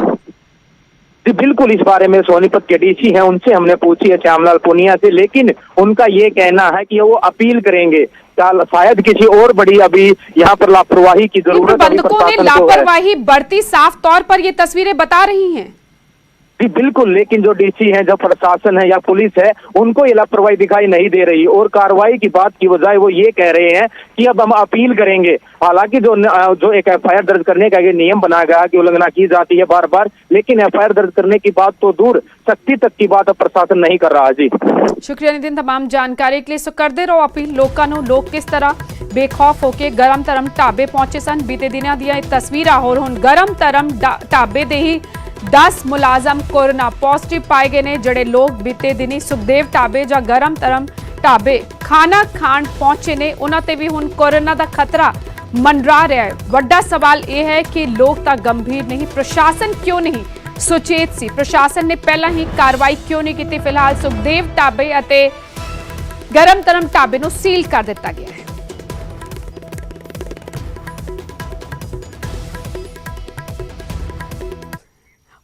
जी बिल्कुल, इस बारे में सोनीपत के डीसी हैं उनसे हमने पूछी है श्यामलाल पुनिया से, लेकिन उनका ये कहना है कि वो अपील करेंगे, शायद किसी और बड़ी अभी यहाँ पर लापरवाही की जरूरत है। प्रबंधकों ने लापरवाही बरती, साफ तौर पर ये तस्वीरें बता रही हैं। जी बिल्कुल, लेकिन जो डीसी हैं, जो प्रशासन है या पुलिस है, उनको ये लापरवाही दिखाई नहीं दे रही और कार्रवाई की बात की बजाय वो ये कह रहे हैं कि अब हम अपील करेंगे। हालांकि जो एक एफआईआर दर्ज करने का ये नियम बनाया गया कि उल्लंघना की जाती है बार बार, लेकिन एफआईआर दर्ज करने की बात तो दूर, सख्ती तक की बात अब प्रशासन नहीं कर रहा। जी शुक्रिया नितिन तमाम जानकारी के लिए। सो करते रहो अपील लोगों ਨੂੰ, लोग किस तरह बेखौफ होके गरम तरम ਢਾਬੇ पहुंचे सन। बीते दिनों ਦੀਆਂ तस्वीरां और हुण गरम तरम ਢਾਬੇ ਦੇ ही 10 मुलाजम कोरोना पॉजिटिव पाए गए ने। जड़े लोग बीते दिनी सुखदेव ढाबे ਜਾਂ गरम तरम ढाबे खाना खाण पहुंचे ने उन्हां ते भी हुण कोरोना का खतरा मंडरा रहा है। वड्डा सवाल यह है कि लोग तां गंभीर नहीं, प्रशासन क्यों नहीं सुचेत सी? प्रशासन ने पहला ही कार्रवाई क्यों नहीं की? फिलहाल सुखदेव ढाबे अते गरम तरम ढाबे नूं सील कर दिता गया है।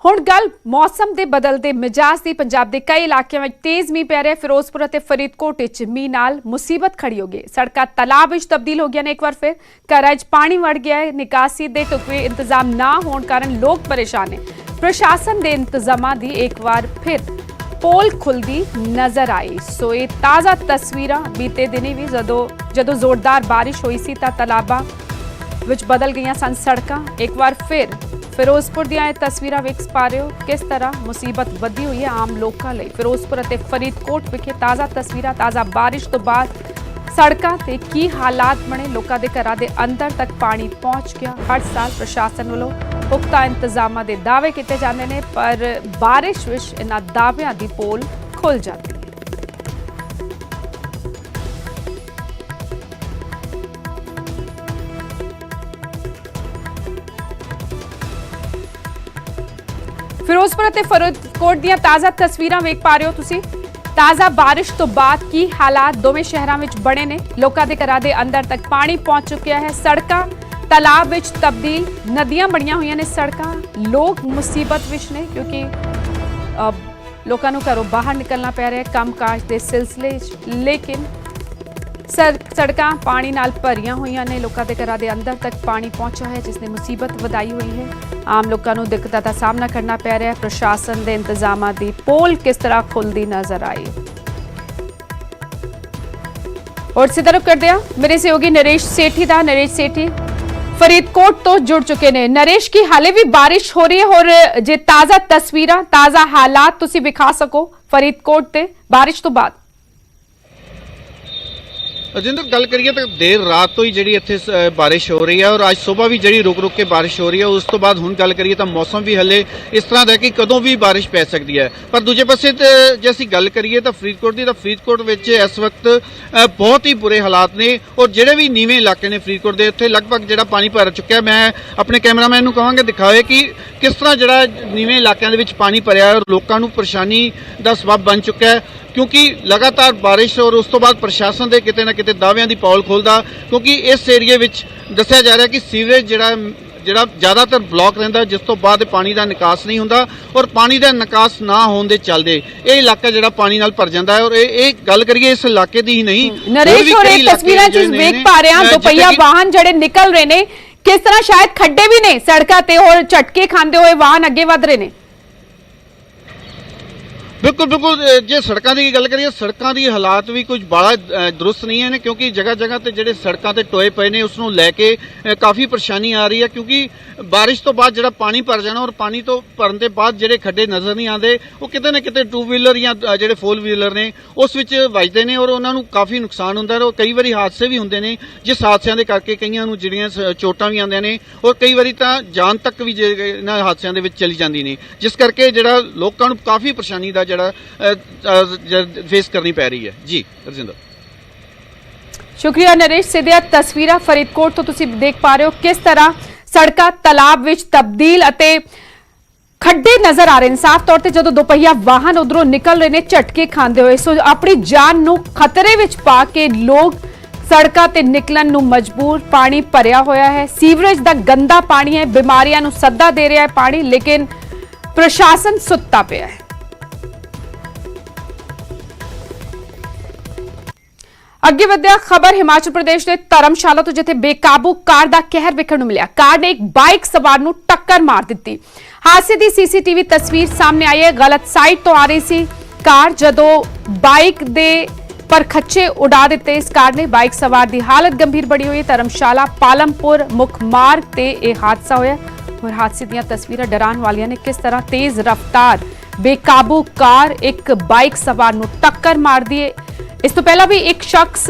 ਹੁਣ ਗੱਲ ਮੌਸਮ ਦੇ ਬਦਲਦੇ ਮਿਜਾਜ਼ ਦੀ। ਪੰਜਾਬ ਦੇ ਕਈ ਇਲਾਕਿਆਂ ਵਿੱਚ ਤੇਜ਼ ਮੀਂਹ ਪੈ ਰਿਹਾ। ਫਿਰੋਜ਼ਪੁਰ ਅਤੇ ਫਰੀਦਕੋਟ ਵਿੱਚ ਮੀਂਹ ਨਾਲ ਮੁਸੀਬਤ ਖੜੀ ਹੋ ਗਈ। ਸੜਕਾਂ ਤਾਲਾਬ ਵਿੱਚ ਤਬਦੀਲ ਹੋ ਗਈਆਂ ਨੇ। ਇੱਕ ਵਾਰ ਫਿਰ ਘਰਾਂ 'ਚ ਪਾਣੀ ਵੜ ਗਿਆ ਹੈ। ਨਿਕਾਸੀ ਦੇ ਢੁਕਵੇਂ ਇੰਤਜ਼ਾਮ ਨਾ ਹੋਣ ਕਾਰਨ ਲੋਕ ਪਰੇਸ਼ਾਨ ਨੇ। ਪ੍ਰਸ਼ਾਸਨ ਦੇ ਇੰਤਜ਼ਾਮਾਂ ਦੀ ਇੱਕ ਵਾਰ ਫਿਰ ਪੋਲ ਖੁੱਲਦੀ ਨਜ਼ਰ ਆਈ। ਸੋ ਇਹ ਤਾਜ਼ਾ ਤਸਵੀਰਾਂ ਬੀਤੇ ਦਿਨੀ ਵੀ ਜਦੋਂ ਜ਼ੋਰਦਾਰ ਬਾਰਿਸ਼ ਹੋਈ ਸੀ ਤਾਂ ਤਾਲਾਬਾਂ ਵਿੱਚ ਬਦਲ ਗਈਆਂ ਸਨ ਸੜਕਾਂ। ਇੱਕ ਵਾਰ ਫਿਰ ਫਿਰੋਜ਼ਪੁਰ ਦੀਆਂ ਇਹ ਤਸਵੀਰਾਂ ਵੇਖ ਪਾ ਰਹੇ ਹੋ ਕਿਸ ਤਰ੍ਹਾਂ ਮੁਸੀਬਤ ਵਧੀ ਹੋਈ ਹੈ ਆਮ ਲੋਕਾਂ ਲਈ। ਫਿਰੋਜ਼ਪੁਰ ਅਤੇ ਫਰੀਦਕੋਟ ਵਿਖੇ ਤਾਜ਼ਾ ਤਸਵੀਰਾਂ, ਤਾਜ਼ਾ ਬਾਰਿਸ਼ ਤੋਂ ਬਾਅਦ ਸੜਕਾਂ ਤੇ ਕੀ ਹਾਲਾਤ ਬਣੇ। ਲੋਕਾਂ ਦੇ ਘਰਾਂ ਦੇ ਅੰਦਰ ਤੱਕ ਪਾਣੀ ਪਹੁੰਚ ਗਿਆ। ਹਰ ਸਾਲ ਪ੍ਰਸ਼ਾਸਨ ਵੱਲੋਂ ਪੁਖਤਾ ਇੰਤਜ਼ਾਮਾਂ ਦੇ ਦਾਅਵੇ ਕੀਤੇ ਜਾਂਦੇ ਨੇ ਪਰ ਬਾਰਿਸ਼ ਵਿੱਚ ਇਹਨਾਂ ਦਾਅਵਿਆਂ ਦੀ ਪੋਲ ਖੁੱਲ ਜਾਂਦੀ ਹੈ। ਫਿਰੋਜ਼ਪੁਰ ਅਤੇ ਫਰੀਦਕੋਟ ਦੀਆਂ ਤਾਜ਼ਾ ਤਸਵੀਰਾਂ ਵੇਖ ਪਾ ਰਹੇ ਹੋ ਤੁਸੀਂ। ਤਾਜ਼ਾ ਬਾਰਿਸ਼ ਤੋਂ ਬਾਅਦ ਕੀ ਹਾਲਾਤ ਦੋਵੇਂ ਸ਼ਹਿਰਾਂ ਵਿੱਚ ਬਣੇ ਨੇ। ਲੋਕਾਂ ਦੇ ਘਰਾਂ ਦੇ ਅੰਦਰ ਤੱਕ ਪਾਣੀ ਪਹੁੰਚ ਚੁੱਕਿਆ ਹੈ। ਸੜਕਾਂ ਤਾਲਾਬ ਵਿੱਚ ਤਬਦੀਲ, ਨਦੀਆਂ ਬਣੀਆਂ ਹੋਈਆਂ ਨੇ ਸੜਕਾਂ। ਲੋਕ ਮੁਸੀਬਤ ਵਿੱਚ ਨੇ ਕਿਉਂਕਿ ਲੋਕਾਂ ਨੂੰ ਘਰੋਂ ਬਾਹਰ ਨਿਕਲਣਾ ਪੈ ਰਿਹਾ ਕੰਮਕਾਜ ਦੇ ਸਿਲਸਿਲੇ 'ਚ, ਲੇਕਿਨ ਸੜਕਾਂ ਪਾਣੀ ਨਾਲ ਭਰੀਆਂ ਹੋਈਆਂ ਨੇ। ਲੋਕਾਂ ਦੇ ਘਰਾਂ ਦੇ ਅੰਦਰ ਤੱਕ ਪਾਣੀ ਪਹੁੰਚਿਆ ਹੈ ਜਿਸ ਨੇ ਮੁਸੀਬਤ ਵਧਾਈ ਹੋਈ ਹੈ। ਆਮ ਲੋਕਾਂ ਨੂੰ ਦਿੱਕਤਾਂ ਦਾ ਸਾਹਮਣਾ ਕਰਨਾ ਪੈ ਰਿਹਾ ਹੈ। ਪ੍ਰਸ਼ਾਸਨ ਦੇ ਇੰਤਜ਼ਾਮਾਂ ਦੀ ਪੋਲ ਕਿਸ ਤਰ੍ਹਾਂ ਖੁੱਲਦੀ ਨਜ਼ਰ ਆਈ। और सीधा रुख करते हैं मेरे सहयोगी नरेश सेठी दा। नरेश सेठी फरीदकोट तो जुड़ चुके ने। नरेश की हाले भी बारिश हो रही है और जे ताज़ा तस्वीरां, ताज़ा हालात तुसी विखा सको फरीदकोट ते बारिश तो बाद। जिंदर गल करिए तो देर रात तो ही जी इत्थे बारिश हो रही है और आज सुबह भी जी रुक रुक के बारिश हो रही है। उस तो बाद हुण गल करिए तो मौसम भी हले इस तरह का कि कदों भी बारिश पै सकती है। पर दूजे पासे जे असीं गल करिए तो फरीदकोट की, तो फरीदकोट विच इस वक्त बहुत ही बुरे हालात ने और जिहड़े भी नीवें इलाके ने फरीदकोट के उत्थे लगभग जिहड़ा पानी भर चुका है। मैं अपने कैमरामैन नूं कहांगा दिखावे कि किस तरह जिहड़ा नीवें इलाकों दे विच पानी भरिया और लोकां नूं परेशानी दा सबब बन चुका है। क्योंकि लगातार बारिश और उस तो बाद प्रशासन के किते ना किते दावियां दी पौल खोलदा, क्योंकि इस एरिए विच दस्सिया जा रहा कि सीवरेज ਜਿਹੜਾ ਜ਼ਿਆਦਾਤਰ ਬਲੌਕ ਰਹਿੰਦਾ, ਜਿਸ ਤੋਂ ਬਾਅਦ ਪਾਣੀ ਦਾ ਨਿਕਾਸ ਨਹੀਂ ਹੁੰਦਾ ਔਰ ਪਾਣੀ ਦਾ ਨਿਕਾਸ ਨਾ ਹੋਣ ਦੇ ਚੱਲਦੇ ਇਹ ਇਲਾਕਾ ਜਿਹੜਾ ਪਾਣੀ ਨਾਲ ਭਰ ਜਾਂਦਾ ਹੈ। ਔਰ ਇਹ ਗੱਲ ਕਰੀਏ ਇਸ ਇਲਾਕੇ ਦੀ ਹੀ ਨਹੀਂ, ਨਰੇਸ਼ ਹੋਰ ਇਹ ਤਸਵੀਰਾਂ ਚ ਵੇਖ ਪਾ ਰਹੇ ਹਾਂ ਦੁਪਹੀਆ ਵਾਹਨ ਜਿਹੜੇ ਨਿਕਲ ਰਹੇ ਨੇ, ਕਿਸ ਤਰ੍ਹਾਂ ਸ਼ਾਇਦ ਖੱਡੇ ਵੀ ਨੇ ਸੜਕਾਂ ਤੇ और ਝਟਕੇ ਖਾਂਦੇ ਹੋਏ ਵਾਹਨ ਅੱਗੇ ਵਧ ਰਹੇ ਨੇ। बिल्कुल बिल्कुल जे सड़कों की गल करिए, सड़कों की हालात भी कुछ बड़ा दुरुस्त नहीं है, क्योंकि जगह जगह ते जेडे सड़कों ते टोए पे ने उसनों लैके काफ़ी परेशानी आ रही है, क्योंकि बारिश तो बाद जेड़ा पानी भर जाना और पानी तो भरन के बाद जेडे खड्डे नज़र नहीं आते वो किते ना किते 2 व्हीलर या जेडे 4 व्हीलर ने उस विच वजदे ने और उन्होंने काफ़ी नुकसान होंदा है और कई बारी हादसे भी होंदे ने, जिस हादसों के करके कईयां नूं जिहड़ियां चोटां भी आंदियां ने और कई बारी तां जान तक भी इन्हां हादसों दे विच चली जांदी ने, जिस करके जेड़ा लोकां नूं काफ़ी परेशानी दा फेस करनी पै रही है। जी रजिंदर, शुक्रिया नरेश। सीधे तस्वीरां फरीदकोट तो तुसी देख पा रहे हो किस तरह सड़कां तालाब विच तब्दील अते खड्डे नजर आ रहे हैं। साफ तौर ते जदों दोपहिया वाहन उधरों निकल रहे ने झटके खांदे होए, सो अपनी जान नूं खतरे विच पा के लोग सड़कां ते निकलन नूं मजबूर। पानी भरिया होया है, सीवरेज दा गंदा पानी है, बीमारियां नूं सद्दा दे रहा है पानी, लेकिन प्रशासन सुत्ता पिया है। ਅੱਗੇ ਵਧਿਆ ਖਬਰ ਹਿਮਾਚਲ ਪ੍ਰਦੇਸ਼ ਦੇ ਧਰਮਸ਼ਾਲਾ ਤੋਂ, ਜਿੱਥੇ ਬੇਕਾਬੂ ਕਾਰ ਦਾ ਕਹਿਰ ਵੇਖਣ ਨੂੰ ਮਿਲਿਆ। ਕਾਰ ਨੇ ਇੱਕ ਬਾਈਕ ਸਵਾਰ ਨੂੰ ਟੱਕਰ ਮਾਰ ਦਿੱਤੀ। ਹਾਦਸੇ ਦੀ ਸੀਸੀਟੀਵੀ ਤਸਵੀਰ ਸਾਹਮਣੇ ਆਈ ਹੈ। ਗਲਤ ਸਾਈਡ ਤੋਂ ਆ ਰਹੀ ਸੀ ਕਾਰ, ਜਦੋਂ ਬਾਈਕ ਦੇ ਪਰਖੱਚੇ ਉਡਾ ਦਿੱਤੇ ਇਸ ਕਾਰ ਨੇ। ਬਾਈਕ ਸਵਾਰ ਦੀ ਹਾਲਤ ਗੰਭੀਰ ਬਣੀ ਹੋਈ ਹੈ। ਧਰਮਸ਼ਾਲਾ ਪਾਲਮਪੁਰ ਮੁੱਖ ਮਾਰਗ ਤੇ ਇਹ ਹਾਦਸਾ ਹੋਇਆ और हादसे ਦੀਆਂ ਤਸਵੀਰਾਂ ਡਰਾਉਣ ਵਾਲੀਆਂ ਨੇ। ਕਿਸ ਤਰ੍ਹਾਂ ਤੇਜ਼ ਰਫ਼ਤਾਰ ਬੇਕਾਬੂ ਕਾਰ ਇੱਕ ਬਾਈਕ ਸਵਾਰ ਨੂੰ ਟੱਕਰ ਮਾਰਦੀ ਹੈ। ਇਸ ਤੋਂ ਪਹਿਲਾਂ ਵੀ ਇੱਕ ਸ਼ਖਸ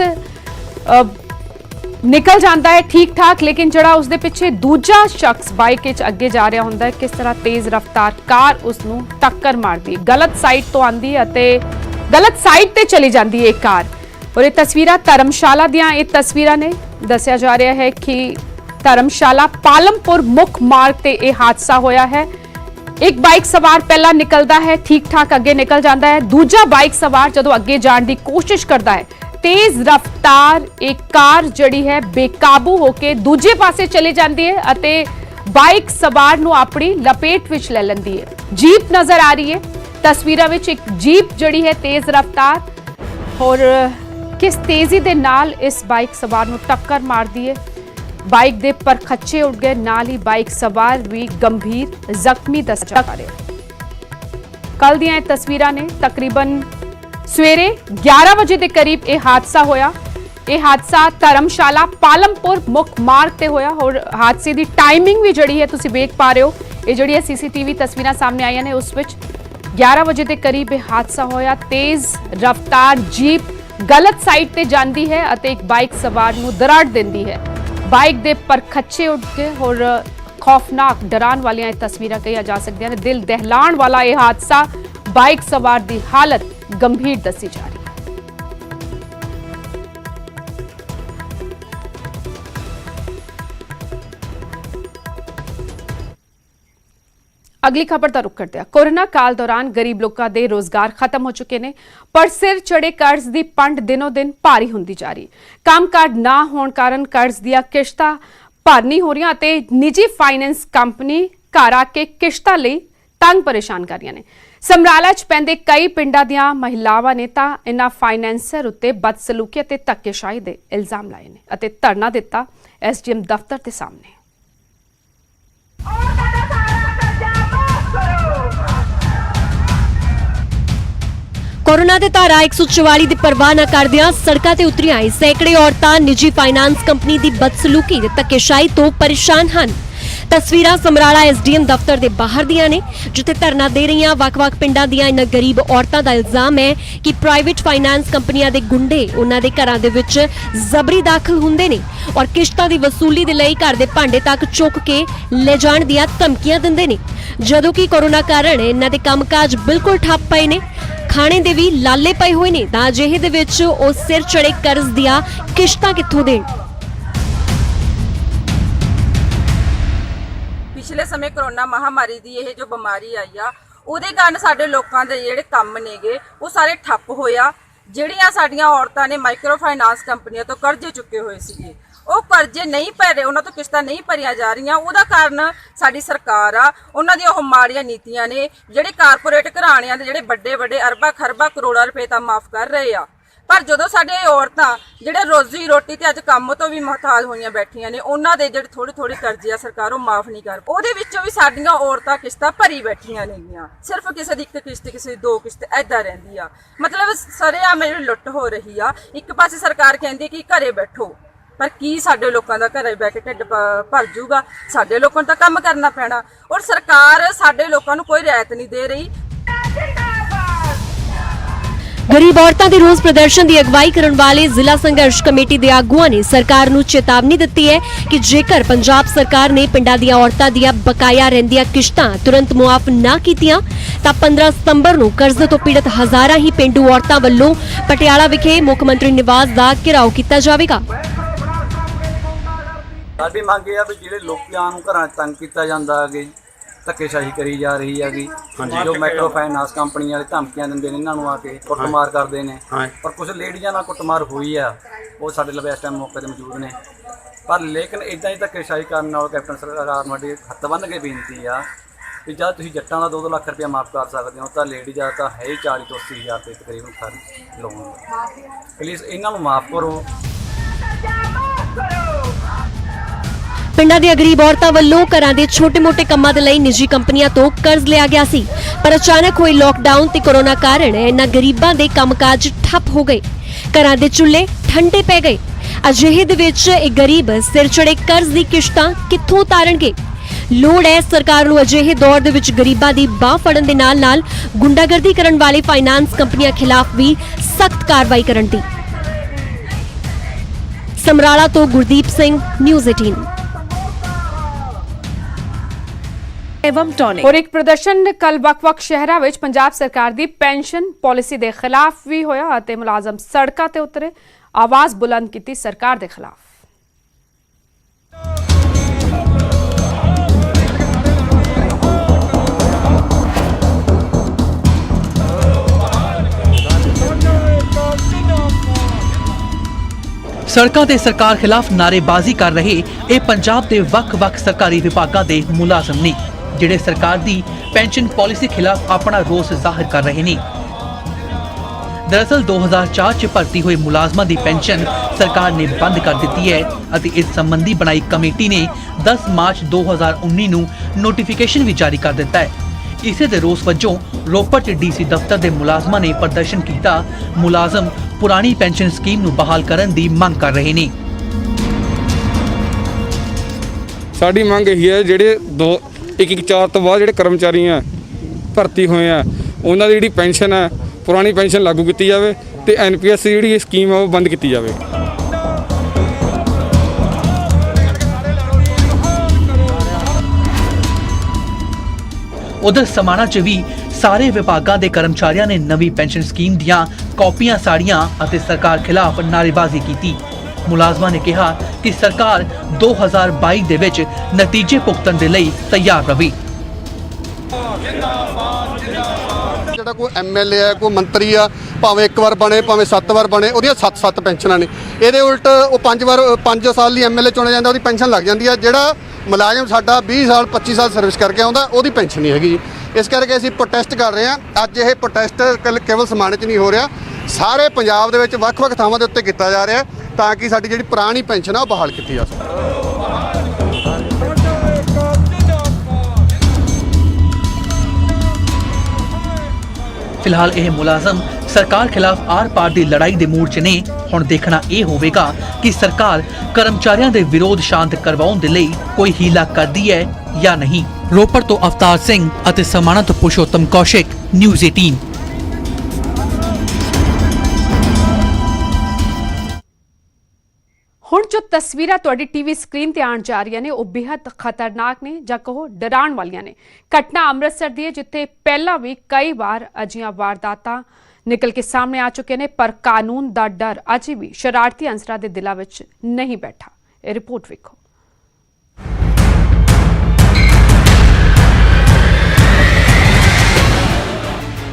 ਨਿਕਲ ਜਾਂਦਾ ਹੈ ਠੀਕ ਠਾਕ, ਲੇਕਿਨ ਜਿਹੜਾ ਉਸਦੇ ਪਿੱਛੇ ਦੂਜਾ ਸ਼ਖਸ ਬਾਈਕ ਵਿੱਚ ਅੱਗੇ ਜਾ ਰਿਹਾ ਹੁੰਦਾ ਹੈ, ਕਿਸ ਤਰ੍ਹਾਂ ਤੇਜ਼ ਰਫ਼ਤਾਰ ਕਾਰ ਉਸ ਨੂੰ ਟੱਕਰ ਮਾਰਦੀ ਹੈ। ਗਲਤ ਸਾਈਡ ਤੋਂ ਆਂਦੀ ਹੈ ਅਤੇ ਗਲਤ ਸਾਈਡ ਤੇ ਚਲੀ ਜਾਂਦੀ ਹੈ ਇਹ ਕਾਰ। ਔਰ ਇਹ ਤਸਵੀਰਾਂ ਧਰਮਸ਼ਾਲਾ ਦੀਆਂ ਇਹ ਤਸਵੀਰਾਂ ਨੇ। ਦੱਸਿਆ ਜਾ ਰਿਹਾ ਹੈ ਕਿ ਧਰਮਸ਼ਾਲਾ ਪਾਲਮਪੁਰ ਮੁੱਖ ਮਾਰਗ ਤੇ ਇਹ ਹਾਦਸਾ ਹੋਇਆ ਹੈ। एक बाइक सवार पहला निकलता है, ठीक ठाक अगे निकल जाता है। दूजा बाइक सवार जदों अगे जाने की कोशिश करता है, तेज रफ्तार एक कार जड़ी है बेकाबू होकर दूजे पासे चली जाती है अते बाइक सवार नूं अपनी लपेट विच ले लैंदी है। जीप नजर आ रही है तस्वीरां विच, एक जीप जड़ी है तेज रफ्तार और किस तेजी दे नाल इस बाइक सवार नूं टक्कर मारदी है। बाइक दे पर खच्चे उड़ गए, नाल ही बाइक सवार भी गंभीर जख्मी दस जा रहे। कल दियां तस्वीरां ने तकरीबन सवेरे 11 बजे के करीब यह हादसा होया। यह हादसा धर्मशाला पालमपुर मुख मार्ग ते होया और हादसे की टाइमिंग भी जड़ी है तुसी वेख पा रहे हो। ये जड़ी सीसीटीवी तस्वीरां सामने आईयां ने, उस विच 11 बजे के करीब यह हादसा होया। तेज रफ्तार जीप गलत साइड ते जांदी है अते एक बाइक सवार नूं दराड़ दिंदी है। बाइक दे पर खच्चे उड़ गए और खौफनाक डरान वाली तस्वीरें कही जा सकती हैं। दिल दहलाण वाला यह हादसा, बाइक सवार की हालत गंभीर दसी जा रही है। अगली खबर का रुख करते हैं। कोरोना काल दौरान गरीब लोगों के रोजगार खत्म हो चुके हैं, पर सिर चढ़े कर्ज की पंड दिनों दिन भारी होंदी जा रही। कामकाज ना होने कारण कर्ज दियां किश्तां भर नहीं हो रही ते निजी फाइनेंस कंपनी घर आके किश्तां लई तंग परेशान कर रही ने। समराला च पैंदे कई पिंडां दियां महिलावां ने तां इन्हां फाइनेंसर उत्ते बदसलूकी ते धक्केशाही दे इल्जाम लाए ने अते धरना दिता SDM दफ्तर के सामने। कोरोना दे धारा 144 की परवाह न करदियां सड़कां ते उतरियां सैकड़े औरतां निजी फाइनेंस कंपनी की बदसलूकी ते धक्केशाही तो परेशान हन। तस्वीरां समराला SDM दफ्तर दे बाहर दियां ने, जिथे धरना दे रही वख-वख पिंडां दियां इन्हां गरीब औरतां दा इल्जाम है कि प्राइवेट फाइनेंस कंपनियां दे गुंडे उन्हां दे घरां दे विच जबरी दाखल हुंदे ने और किश्तां दी वसूली दे लई घर दे भांडे तक चुक के ले जाण दियां धमकियां दिंदे ने। जदों कि कोरोना कारण इन्हां दे कामकाज बिल्कुल ठप्प पए ने, खाने दे भी लाले पए हुए ने, तां अजिहे दे विच ओ सिर चढ़े कर्ज दियां किश्तां कित्थों देण। पिछले समय कोरोना महामारी की यह जो बीमारी आई आ ਉਹਦੇ ਕਾਰਨ ਸਾਡੇ ਲੋਕਾਂ ਦੇ ਜਿਹੜੇ ਕੰਮ ਨੇਗੇ ਉਹ ਸਾਰੇ ਠੱਪ ਹੋਇਆ। ਜਿਹੜੀਆਂ ਸਾਡੀਆਂ ਔਰਤਾਂ ਨੇ ਮਾਈਕਰੋ ਫਾਈਨਾਂਸ ਕੰਪਨੀਆਂ ਤੋਂ ਕਰਜ਼ੇ ਚੁੱਕੇ ਹੋਏ ਸੀਗੇ, ਉਹ ਕਰਜ਼ੇ ਨਹੀਂ ਭਰ ਰਹੇ, ਉਹਨਾਂ ਤੋਂ ਕਿਸ਼ਤਾਂ ਨਹੀਂ ਭਰੀਆਂ ਜਾ ਰਹੀਆਂ। ਉਹਦਾ ਕਾਰਨ ਸਾਡੀ ਸਰਕਾਰ ਆ, ਉਹਨਾਂ ਦੀਆਂ ਉਹ ਮਾੜੀਆਂ ਨੀਤੀਆਂ ਨੇ ਜਿਹੜੇ ਕਾਰਪੋਰੇਟ ਘਰਾਣਿਆਂ ਦੇ ਜਿਹੜੇ ਵੱਡੇ ਵੱਡੇ ਅਰਬਾਂ ਖਰਬਾਂ ਕਰੋੜਾਂ ਰੁਪਏ ਤਾਂ ਮਾਫ ਕਰ ਰਹੇ ਆ। ਪਰ ਜਦੋਂ ਸਾਡੇ ਔਰਤਾਂ ਜਿਹੜੇ ਰੋਜ਼ੀ ਰੋਟੀ ਤੇ ਅੱਜ ਕੰਮ ਤੋਂ ਵੀ ਮੁਹਤਾਜ ਹੋਈਆਂ ਬੈਠੀਆਂ ਨੇ, ਉਹਨਾਂ ਦੇ ਜਿਹੜੇ ਥੋੜੇ ਥੋੜੇ ਕਰਜ਼ੇ ਆ ਸਰਕਾਰ ਉਹ ਮਾਫ ਨਹੀਂ ਕਰ, ਉਹਦੇ ਵਿੱਚੋਂ ਵੀ ਸਾਡੀਆਂ ਔਰਤਾਂ ਕਿਸ਼ਤਾਂ ਭਰੀ ਬੈਠੀਆਂ ਨੇਗੀਆਂ। ਸਿਰਫ ਕਿਸੇ ਦੀ ਇੱਕ ਕਿਸ਼ਤ, ਕਿਸੇ ਦੀ ਦੋ ਕਿਸ਼ਤ ਐਦਾਂ ਰਹਿੰਦੀ ਆ। ਮਤਲਬ ਸਰੇਆਮ ਜਿਹੜੀ ਲੁੱਟ ਹੋ ਰਹੀ ਆ। ਇੱਕ ਪਾਸੇ ਸਰਕਾਰ ਕਹਿੰਦੀ ਕਿ ਘਰੇ ਬੈਠੋ, ਪਰ ਕੀ ਸਾਡੇ ਲੋਕਾਂ ਦਾ ਘਰੇ ਬੈ ਕੇ ਢਿੱਡ ਭਰ ਜੂਗਾ? ਸਾਡੇ ਲੋਕਾਂ ਨੂੰ ਤਾਂ ਕੰਮ ਕਰਨਾ ਪੈਣਾ। ਔਰ ਸਰਕਾਰ ਸਾਡੇ ਲੋਕਾਂ ਨੂੰ ਕੋਈ ਰਿਆਇਤ ਨਹੀਂ ਦੇ ਰਹੀ। ਗਰੀਬ ਔਰਤਾਂ ਦੇ ਰੋਸ ਪ੍ਰਦਰਸ਼ਨ ਦੀ ਅਗਵਾਈ ਕਰਨ ਵਾਲੇ ਜ਼ਿਲ੍ਹਾ ਸੰਘਰਸ਼ ਕਮੇਟੀ ਦੇ ਆਗੂਆਂ ਨੇ ਸਰਕਾਰ ਨੂੰ ਚੇਤਾਵਨੀ ਦਿੱਤੀ ਹੈ ਕਿ ਜੇਕਰ ਪੰਜਾਬ ਸਰਕਾਰ ਨੇ ਪਿੰਡਾਂ ਦੀਆਂ ਔਰਤਾਂ ਦੀਆਂ ਬਕਾਇਆ ਰਹਿੰਦੀਆਂ ਕਿਸ਼ਤਾਂ ਤੁਰੰਤ ਮੁਆਫ ਨਾ ਕੀਤੀਆਂ ਤਾਂ 15 ਸਤੰਬਰ ਨੂੰ ਕਰਜ਼ੇ ਤੋਂ ਪੀੜਤ ਹਜ਼ਾਰਾਂ ਹੀ ਪਿੰਡੂ ਔਰਤਾਂ ਵੱਲੋਂ ਪਟਿਆਲਾ ਵਿਖੇ ਮੁੱਖ ਮੰਤਰੀ ਨਿਵਾਸ ਦਾ ਘਿਰਾਓ ਕੀਤਾ ਜਾਵੇਗਾ। ਸਾਡੀ ਮੰਗ ਇਹ ਆ ਵੀ ਜਿਹੜੇ ਲੋਕਾਂ ਨੂੰ ਘਰਾਂ 'ਚ ਤੰਗ ਕੀਤਾ ਜਾਂਦਾ ਹੈਗੇ, ਧੱਕੇਸ਼ਾਹੀ ਕਰੀ ਜਾ ਰਹੀ ਹੈਗੀ, ਜੋ ਮਾਈਕਰੋ ਫਾਈਨਾਂਸ ਕੰਪਨੀ ਵਾਲੇ ਧਮਕੀਆਂ ਦਿੰਦੇ ਨੇ ਇਹਨਾਂ ਨੂੰ ਆ ਕੇ ਕੁੱਟਮਾਰ ਕਰਦੇ ਨੇ। ਪਰ ਕੁਝ ਲੇਡੀਆਂ ਨਾਲ ਕੁੱਟਮਾਰ ਹੋਈ ਆ, ਉਹ ਸਾਡੇ ਲਈ ਇਸ ਟਾਈਮ ਮੌਕੇ 'ਤੇ ਮੌਜੂਦ ਨੇ। ਪਰ ਲੇਕਿਨ ਇੱਦਾਂ ਹੀ ਧੱਕੇਸ਼ਾਹੀ ਕਰਨ ਨਾਲ ਕੈਪਟਨ ਸਰਕਾਰ ਨੂੰ ਸਾਡੀ ਹੱਥ ਬੰਨ੍ਹ ਕੇ ਬੇਨਤੀ ਆ ਵੀ ਜਦ ਤੁਸੀਂ ਜੱਟਾਂ ਦਾ 2-2 ਲੱਖ ਰੁਪਇਆ ਮਾਫ ਕਰ ਸਕਦੇ ਹੋ ਤਾਂ ਲੇਡੀ ਦਾ ਤਾਂ ਹੈ ਹੀ 40 ਤੋਂ 80 ਹਜ਼ਾਰ ਰੁਪਏ ਤਕਰੀਬਨ ਸਾਰੀ ਲੋਨ। ਪਲੀਜ਼ ਇਹਨਾਂ ਨੂੰ ਮਾਫ ਕਰੋ। ਪਿੰਡਾਂ ਦੀਆਂ ਗਰੀਬ ਔਰਤਾਂ ਵੱਲੋਂ ਘਰਾਂ ਦੇ ਛੋਟੇ-ਮੋਟੇ ਕੰਮਾਂ ਦੇ ਲਈ ਨਿੱਜੀ ਕੰਪਨੀਆਂ ਤੋਂ ਕਰਜ਼ ਲਿਆ ਗਿਆ ਸੀ, ਪਰ ਅਚਾਨਕ ਹੋਏ ਲੋਕਡਾਊਨ ਤੇ ਕੋਰੋਨਾ ਕਾਰਨ ਇਹਨਾਂ ਗਰੀਬਾਂ ਦੇ ਕੰਮਕਾਜ ਠੱਪ ਹੋ ਗਏ। ਘਰਾਂ ਦੇ ਚੁੱਲ੍ਹੇ ਠੰਡੇ ਪੈ ਗਏ। ਅਜਿਹੇ ਦੇ ਵਿੱਚ ਇਹ ਗਰੀਬ ਸਿਰ ਚੜੇ ਕਰਜ਼ ਦੀ ਕਿਸ਼ਤਾਂ ਕਿੱਥੋਂ ਉਤਾਰਨਗੇ? ਲੋੜ ਹੈ ਸਰਕਾਰ ਨੂੰ ਅਜਿਹੇ ਦੌਰ ਦੇ ਵਿੱਚ ਗਰੀਬਾਂ ਦੀ ਬਾਹ ਫੜਨ ਦੇ ਨਾਲ-ਨਾਲ ਗੁੰਡਾਗਰਦੀ ਕਰਨ ਵਾਲੇ ਫਾਈਨਾਂਸ ਕੰਪਨੀਆਂ ਖਿਲਾਫ ਵੀ ਸਖਤ ਕਾਰਵਾਈ ਕਰਨ ਦੀ। ਸਮਰਾਲਾ ਤੋਂ ਗੁਰਦੀਪ ਸਿੰਘ, ਨਿਊਜ਼ 18। और एक प्रदर्शन कल ਵੱਖ-ਵੱਖ ਸ਼ਹਿਰਾਂ ਵਿੱਚ ਪੰਜਾਬ ਸਰਕਾਰ ਦੀ ਪੈਨਸ਼ਨ ਪਾਲਿਸੀ ਦੇ ਖਿਲਾਫ ਵੀ ਹੋਇਆ ਅਤੇ ਮੁਲਾਜ਼ਮ ਸੜਕਾਂ ਤੇ ਉਤਰੇ, ਆਵਾਜ਼ ਬੁਲੰਦ ਕੀਤੀ ਸਰਕਾਰ ਦੇ ਖਿਲਾਫ। ਸੜਕਾਂ ਤੇ ਸਰਕਾਰ ਖਿਲਾਫ ਨਾਅਰੇਬਾਜ਼ੀ ਕਰ ਰਹੇ ਇਹ ਪੰਜਾਬ ਦੇ ਵੱਖ-ਵੱਖ ਸਰਕਾਰੀ ਵਿਭਾਗਾਂ ਦੇ ਮੁਲਾਜ਼ਮ ਨੇ ਜਿਹੜੇ ਸਰਕਾਰ ਦੀ ਪੈਨਸ਼ਨ ਪਾਲਿਸੀ ਖਿਲਾਫ ਆਪਣਾ ਰੋਸ ਜ਼ਾਹਿਰ ਕਰ ਰਹੇ ਨੇ। ਦਰਅਸਲ 2004 ਚ ਭਰਤੀ ਹੋਏ ਮੁਲਾਜ਼ਮਾਂ ਦੀ ਪੈਨਸ਼ਨ ਸਰਕਾਰ ਨੇ ਬੰਦ ਕਰ ਦਿੱਤੀ ਹੈ ਅਤੇ ਇਸ ਸੰਬੰਧੀ ਬਣਾਈ ਕਮੇਟੀ ਨੇ 10 ਮਾਰਚ 2019 ਨੂੰ ਨੋਟੀਫਿਕੇਸ਼ਨ ਵੀ ਜਾਰੀ ਕਰ ਦਿੱਤਾ ਹੈ। ਇਸੇ ਦੇ ਰੋਸ ਵਜੋਂ ਰੋਪੜ ਚ ਡੀਸੀ ਦਫ਼ਤਰ ਦੇ ਮੁਲਾਜ਼ਮਾਂ ਨੇ ਪ੍ਰਦਰਸ਼ਨ ਕੀਤਾ। ਮੁਲਾਜ਼ਮ ਪੁਰਾਣੀ ਪੈਨਸ਼ਨ ਸਕੀਮ ਨੂੰ ਬਹਾਲ ਕਰਨ ਦੀ ਮੰਗ ਕਰ ਰਹੇ ਨੇ। ਸਾਡੀ ਮੰਗ ਇਹ ਹੈ ਜਿਹੜੇ 1/4 ਤੋਂ ਬਾਅਦ ਜਿਹੜੇ ਕਰਮਚਾਰੀ ਆ ਭਰਤੀ ਹੋਏ ਆ ਉਹਨਾਂ ਦੀ ਜਿਹੜੀ ਪੈਨਸ਼ਨ ਹੈ ਪੁਰਾਣੀ ਪੈਨਸ਼ਨ ਲਾਗੂ ਕੀਤੀ ਜਾਵੇ ਤੇ ਐਨਪੀਐਸ ਜਿਹੜੀ ਸਕੀਮ ਆ ਉਹ ਬੰਦ ਕੀਤੀ ਜਾਵੇ। ਉਧਰ ਸਮਾਣਾ ਚ ਵੀ ਸਾਰੇ ਵਿਭਾਗਾਂ ਦੇ ਕਰਮਚਾਰੀਆਂ ਨੇ ਨਵੀਂ ਪੈਨਸ਼ਨ ਸਕੀਮ ਦੀਆਂ ਕਾਪੀਆਂ ਸਾੜੀਆਂ ਅਤੇ ਸਰਕਾਰ ਖਿਲਾਫ ਨਾਅਰੇਬਾਜ਼ੀ ਕੀਤੀ। ਮੁਲਾਜ਼ਮਾਂ ਨੇ ਕਿਹਾ ਕਿ ਸਰਕਾਰ 2022 ਦੇ ਵਿੱਚ ਨਤੀਜੇ ਭੁਗਤਣ ਦੇ ਲਈ ਤਿਆਰ ਰਹੇ। ਜਿਹੜਾ ਕੋਈ ਐਮਐਲਏ ਹੈ, ਕੋਈ ਮੰਤਰੀ ਆ, ਭਾਵੇਂ 1 ਵਾਰ ਬਣੇ ਭਾਵੇਂ 7 ਵਾਰ ਬਣੇ, ਉਹਦੀਆਂ 7 ਪੈਨਸ਼ਨਾਂ ਨੇ। ਇਹਦੇ ਉਲਟ ਉਹ 5 ਸਾਲ ਲਈ ਐਮਐਲਏ ਚੁਣਿਆ ਜਾਂਦਾ, ਉਹਦੀ ਪੈਨਸ਼ਨ ਲੱਗ ਜਾਂਦੀ ਆ। ਜਿਹੜਾ ਮੁਲਾਜ਼ਮ ਸਾਡਾ 20 ਸਾਲ 25 ਸਾਲ ਸਰਵਿਸ ਕਰਕੇ ਆਉਂਦਾ ਉਹਦੀ ਪੈਨਸ਼ਨ ਨਹੀਂ ਹੈਗੀ। ਇਸ ਕਰਕੇ ਅਸੀਂ ਪ੍ਰੋਟੈਸਟ ਕਰ ਰਹੇ ਹਾਂ। ਅੱਜ ਇਹ ਪ੍ਰੋਟੈਸਟ ਕੇਵਲ ਸਮਾਣੇ 'ਚ ਨਹੀਂ ਹੋ ਰਿਹਾ, ਸਾਰੇ ਪੰਜਾਬ ਦੇ ਵਿੱਚ ਵੱਖ-ਵੱਖ ਥਾਵਾਂ ਦੇ ਉੱਤੇ ਕੀਤਾ ਜਾ ਰਿਹਾ ਤਾਂ ਕਿ ਸਾਡੀ ਜਿਹੜੀ ਪੁਰਾਣੀ ਪੈਨਸ਼ਨ ਆ ਉਹ ਬਹਾਲ ਕੀਤੀ ਜਾ ਸਕੇ। ਫਿਲਹਾਲ ਇਹ ਮੁਲਾਜ਼ਮ ਸਰਕਾਰ ਖਿਲਾਫ ਆਰ-ਪਾਰ ਦੀ ਲੜਾਈ ਦੇ ਮੂਡ 'ਚ ਨੇ। ਹੁਣ ਦੇਖਣਾ ਇਹ ਹੋਵੇਗਾ ਕਿ ਸਰਕਾਰ ਕਰਮਚਾਰੀਆਂ ਦੇ ਵਿਰੋਧ ਸ਼ਾਂਤ ਕਰਵਾਉਣ ਦੇ ਲਈ ਕੋਈ ਹੀਲਾ ਕਰਦੀ ਹੈ ਜਾਂ ਨਹੀਂ। ਰੋਪੜ ਤੋਂ ਅਵਤਾਰ ਸਿੰਘ ਅਤੇ ਸਮਾਣਾ ਤੋਂ ਪੁਰਸ਼ੋਤਮ ਕੌਸ਼ਿਕ, ਨਿਊਜ਼ 18। ਹੁਣ ਜੋ ਤਸਵੀਰਾਂ ਤੁਹਾਡੀ ਟੀਵੀ ਸਕਰੀਨ ਤੇ ਆਉਣ ਜਾ ਰਹੀਆਂ ਨੇ ਉਹ ਬੇहद ਖਤਰਨਾਕ ਨੇ ਜਾਂ ਕਹੋ ਡਰਾਉਣ ਵਾਲੀਆਂ ਨੇ। ਘਟਨਾ ਅੰਮ੍ਰਿਤਸਰ ਦੀ ਹੈ ਜਿੱਥੇ ਪਹਿਲਾਂ ਵੀ ਕਈ ਵਾਰ ਅਜਿਹੀਆਂ ਵਾਰਦਾਤਾਂ ਨਿਕਲ ਕੇ ਸਾਹਮਣੇ ਆ ਚੁੱਕੇ ਨੇ, ਪਰ ਕਾਨੂੰਨ ਦਾ ਡਰ ਅਜੇ ਵੀ ਸ਼ਰਾਰਤੀ ਅਨਸਰਾਂ ਦੇ ਦਿਲਾਂ ਵਿੱਚ ਨਹੀਂ ਬੈਠਾ। ਇਹ ਰਿਪੋਰਟ ਵੇਖੋ।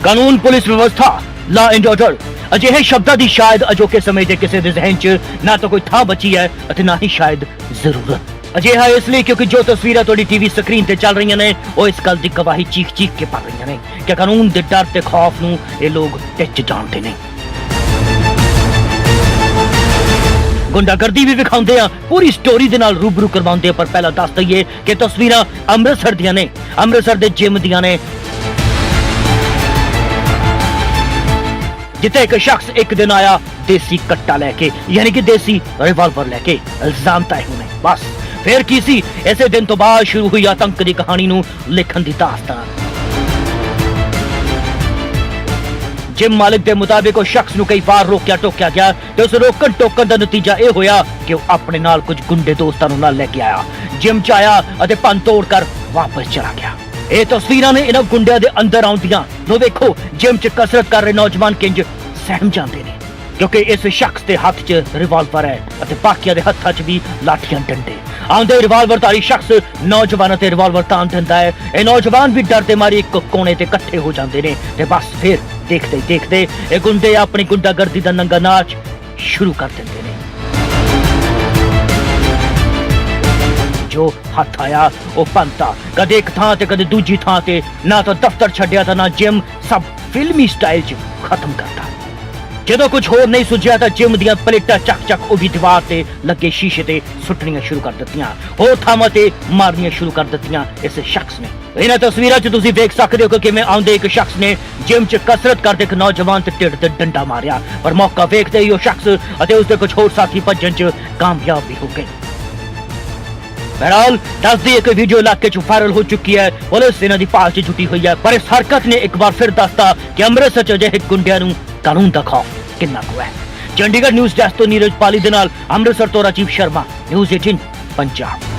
ਕਾਨੂੰਨ, ਪੁਲਿਸ ਵਿਵਸਥਾ, ਲਾ ਐਂਡ ਆਰਡਰ ਅਜਿਹੇ ਸ਼ਬਦਾਂ ਦੀ ਸ਼ਾਇਦ ਅਜੋਕੇ ਸਮੇਂ ਦੇ ਕਿਸੇ ਦੇ ਜ਼ਿਹਨ 'ਚ ਨਾ ਤਾਂ ਕੋਈ ਥਾਂ ਬਚੀ ਹੈ ਅਤੇ ਨਾ ਹੀ ਸ਼ਾਇਦ ਜ਼ਰੂਰਤ। ਅਜਿਹਾ ਇਸ ਲਈ ਕਿਉਂਕਿ ਜੋ ਤਸਵੀਰਾਂ ਤੁਹਾਡੀ ਟੀਵੀ ਸਕਰੀਨ ਤੇ ਚੱਲ ਰਹੀਆਂ ਨੇ ਉਹ ਇਸ ਗੱਲ ਦੀ ਗਵਾਹੀ ਚੀਖ ਕੇ ਪਾ ਰਹੀਆਂ ਨੇ ਕਿ ਕਾਨੂੰਨ ਦੇ ਡਰ ਤੇ ਖੌਫ ਨੂੰ ਇਹ ਲੋਕ ਟਿੱਚ ਜਾਣਦੇ ਨੇ। ਗੁੰਡਾਗਰਦੀ ਵੀ ਵਿਖਾਉਂਦੇ ਆ, ਪੂਰੀ ਸਟੋਰੀ ਦੇ ਨਾਲ ਰੂਬਰੂ ਕਰਵਾਉਂਦੇ ਆ, ਪਰ ਪਹਿਲਾਂ ਦੱਸ ਦਈਏ ਕਿ ਤਸਵੀਰਾਂ ਅੰਮ੍ਰਿਤਸਰ ਦੀਆਂ ਨੇ, ਅੰਮ੍ਰਿਤਸਰ ਦੇ ਜਿਮ ਦੀਆਂ ਨੇ, ਜਿੱਥੇ ਇੱਕ ਸ਼ਖਸ ਇੱਕ ਦਿਨ ਆਇਆ ਦੇਸੀ ਕੱਟਾ ਲੈ ਕੇ, ਯਾਨੀ ਕਿ ਦੇਸੀ ਰਿਵਾਲਵਰ ਲੈ ਕੇ। ਇਲਜ਼ਾਮ ਤਾਂ ਇਹੋ ਨੇ। ਬਸ ਫਿਰ ਕੀ ਸੀ? ਇਸੇ ਦਿਨ ਤੋਂ ਬਾਅਦ ਸ਼ੁਰੂ ਹੋਈ ਆਤੰਕ ਦੀ ਕਹਾਣੀ ਨੂੰ ਲਿਖਣ ਦੀ ਦਾਸਤਾਨ। ਜਿਮ ਮਾਲਕ ਦੇ ਮੁਤਾਬਿਕ ਉਹ ਸ਼ਖਸ ਨੂੰ ਕਈ ਵਾਰ ਰੋਕਿਆ ਟੋਕਿਆ ਗਿਆ ਤੇ ਉਸ ਰੋਕਣ ਟੋਕਣ ਦਾ ਨਤੀਜਾ ਇਹ ਹੋਇਆ ਕਿ ਉਹ ਆਪਣੇ ਨਾਲ ਕੁਝ ਗੁੰਡੇ ਦੋਸਤਾਂ ਨੂੰ ਨਾਲ ਲੈ ਕੇ ਆਇਆ, ਜਿਮ ਚ ਆਇਆ ਅਤੇ ਭੰਨ ਤੋੜ ਕਰ ਵਾਪਸ ਚਲਾ ਗਿਆ। ਇਹ ਤਸਵੀਰਾਂ ਨੇ ਇਹਨਾਂ ਗੁੰਡਿਆਂ ਦੇ ਅੰਦਰ ਆਉਂਦੀਆਂ ਨੂੰ ਵੇਖੋ। ਜਿਮ ਚ ਕਸਰਤ ਕਰ ਰਹੇ ਨੌਜਵਾਨ ਕਿੰਜ ਸਹਿਮ ਜਾਂਦੇ ਨੇ ਕਿਉਂਕਿ ਇਸ ਸ਼ਖਸ ਦੇ ਹੱਥ 'ਚ ਰਿਵਾਲਵਰ ਹੈ ਅਤੇ ਬਾਕੀਆਂ ਦੇ ਹੱਥਾਂ 'ਚ ਵੀ ਲਾਠੀਆਂ ਡੰਡੇ। ਆਉਂਦੇ ਰਿਵਾਲਵਰਧਾਰੀ ਸ਼ਖਸ ਨੌਜਵਾਨਾਂ ਤੇ ਰਿਵਾਲਵਰ ਤਾਣ ਦਿੰਦਾ ਹੈ। ਇਹ ਨੌਜਵਾਨ ਵੀ ਡਰ ਦੇ ਮਾਰੇ ਇੱਕ ਕੋਨੇ ਤੇ ਇਕੱਠੇ ਹੋ ਜਾਂਦੇ ਨੇ ਤੇ ਬਸ ਫਿਰ ਦੇਖਦੇ ਹੀ ਦੇਖਦੇ ਇਹ ਗੁੰਡੇ ਆਪਣੀ ਗੁੰਡਾਗਰਦੀ ਦਾ ਨੰਗਾ ਨਾਚ ਸ਼ੁਰੂ ਕਰ ਦਿੰਦੇ ਨੇ। ਜੋ ਹੱਥ ਆਇਆ ਉਹ ਭੰਨਤਾ, ਕਦੇ ਇੱਕ ਥਾਂ ਤੇ ਕਦੇ ਦੂਜੀ ਥਾਂ ਤੇ, ਨਾ ਤਾਂ ਦਫ਼ਤਰ ਛੱਡਿਆ ਤਾਂ ਨਾ ਜਿਮ, ਸਭ ਫਿਲਮੀ ਸਟਾਈਲ 'ਚ ਖਤਮ ਕਰਤਾ। ਜਦੋਂ ਕੁਝ ਹੋਰ ਨਹੀਂ ਸੁਝਿਆ ਤਾਂ ਜਿਮ ਦੀਆਂ ਪਲੇਟਾਂ ਚੱਕ ਉਹ ਵੀ ਦੀਵਾਰ ਤੇ ਲੱਗੇ ਸ਼ੀਸ਼ੇ ਤੇ ਸੁੱਟਣੀਆਂ ਸ਼ੁਰੂ ਕਰ ਦਿੱਤੀਆਂ, ਹੋਰ ਥਾਵਾਂ ਤੇ ਮਾਰਨੀਆਂ ਸ਼ੁਰੂ ਕਰ ਦਿੱਤੀਆਂ ਇਸ ਸ਼ਖਸ ਨੇ। ਇਹਨਾਂ ਤਸਵੀਰਾਂ 'ਚ ਤੁਸੀਂ ਦੇਖ ਸਕਦੇ ਹੋ ਕਿ ਕਿਵੇਂ ਆਉਂਦੇ ਇੱਕ ਸ਼ਖਸ ਨੇ ਜਿਮ 'ਚ ਕਸਰਤ ਕਰਦੇ ਇੱਕ ਨੌਜਵਾਨ ਤੇ ਢਿੱਡ ਤੇ ਡੰਡਾ ਮਾਰਿਆ, ਪਰ ਮੌਕਾ ਵੇਖਦੇ ਹੀ ਉਹ ਸ਼ਖਸ ਅਤੇ ਉਸਦੇ ਕੁਝ ਹੋਰ ਸਾਥੀ ਭੱਜਣ 'ਚ ਕਾਮਯਾਬ ਵੀ ਹੋ ਗਏ। ਬਹਰਹਾਲ ਦੱਸਦੀ ਇੱਕ ਵੀਡੀਓ ਇਲਾਕੇ 'ਚ ਵਾਇਰਲ ਹੋ ਚੁੱਕੀ ਹੈ, ਪੁਲਿਸ ਇਹਨਾਂ ਦੀ ਭਾਲ 'ਚ ਜੁਟੀ ਹੋਈ ਹੈ, ਪਰ ਇਸ ਹਰਕਤ ਨੇ ਇੱਕ ਵਾਰ ਫਿਰ ਦੱਸਤਾ ਕਿ ਅੰਮ੍ਰਿਤਸਰ 'ਚ ਅਜਿਹੇ ਗੁੰਡਿਆਂ ਨੂੰ ਕਾਨੂੰਨ ਦਾ ਖੌਫ ਕਿੰਨਾ ਕੁ ਹੈ। ਚੰਡੀਗੜ੍ਹ ਨਿਊਜ਼ ਡੈਸਕ ਤੋਂ ਨੀਰਜ ਪਾਲੀ ਦੇ ਨਾਲ ਅੰਮ੍ਰਿਤਸਰ ਤੋਂ ਰਾਜੀਵ ਸ਼ਰਮਾ, ਨਿਊਜ਼ 18 ਪੰਜਾਬ।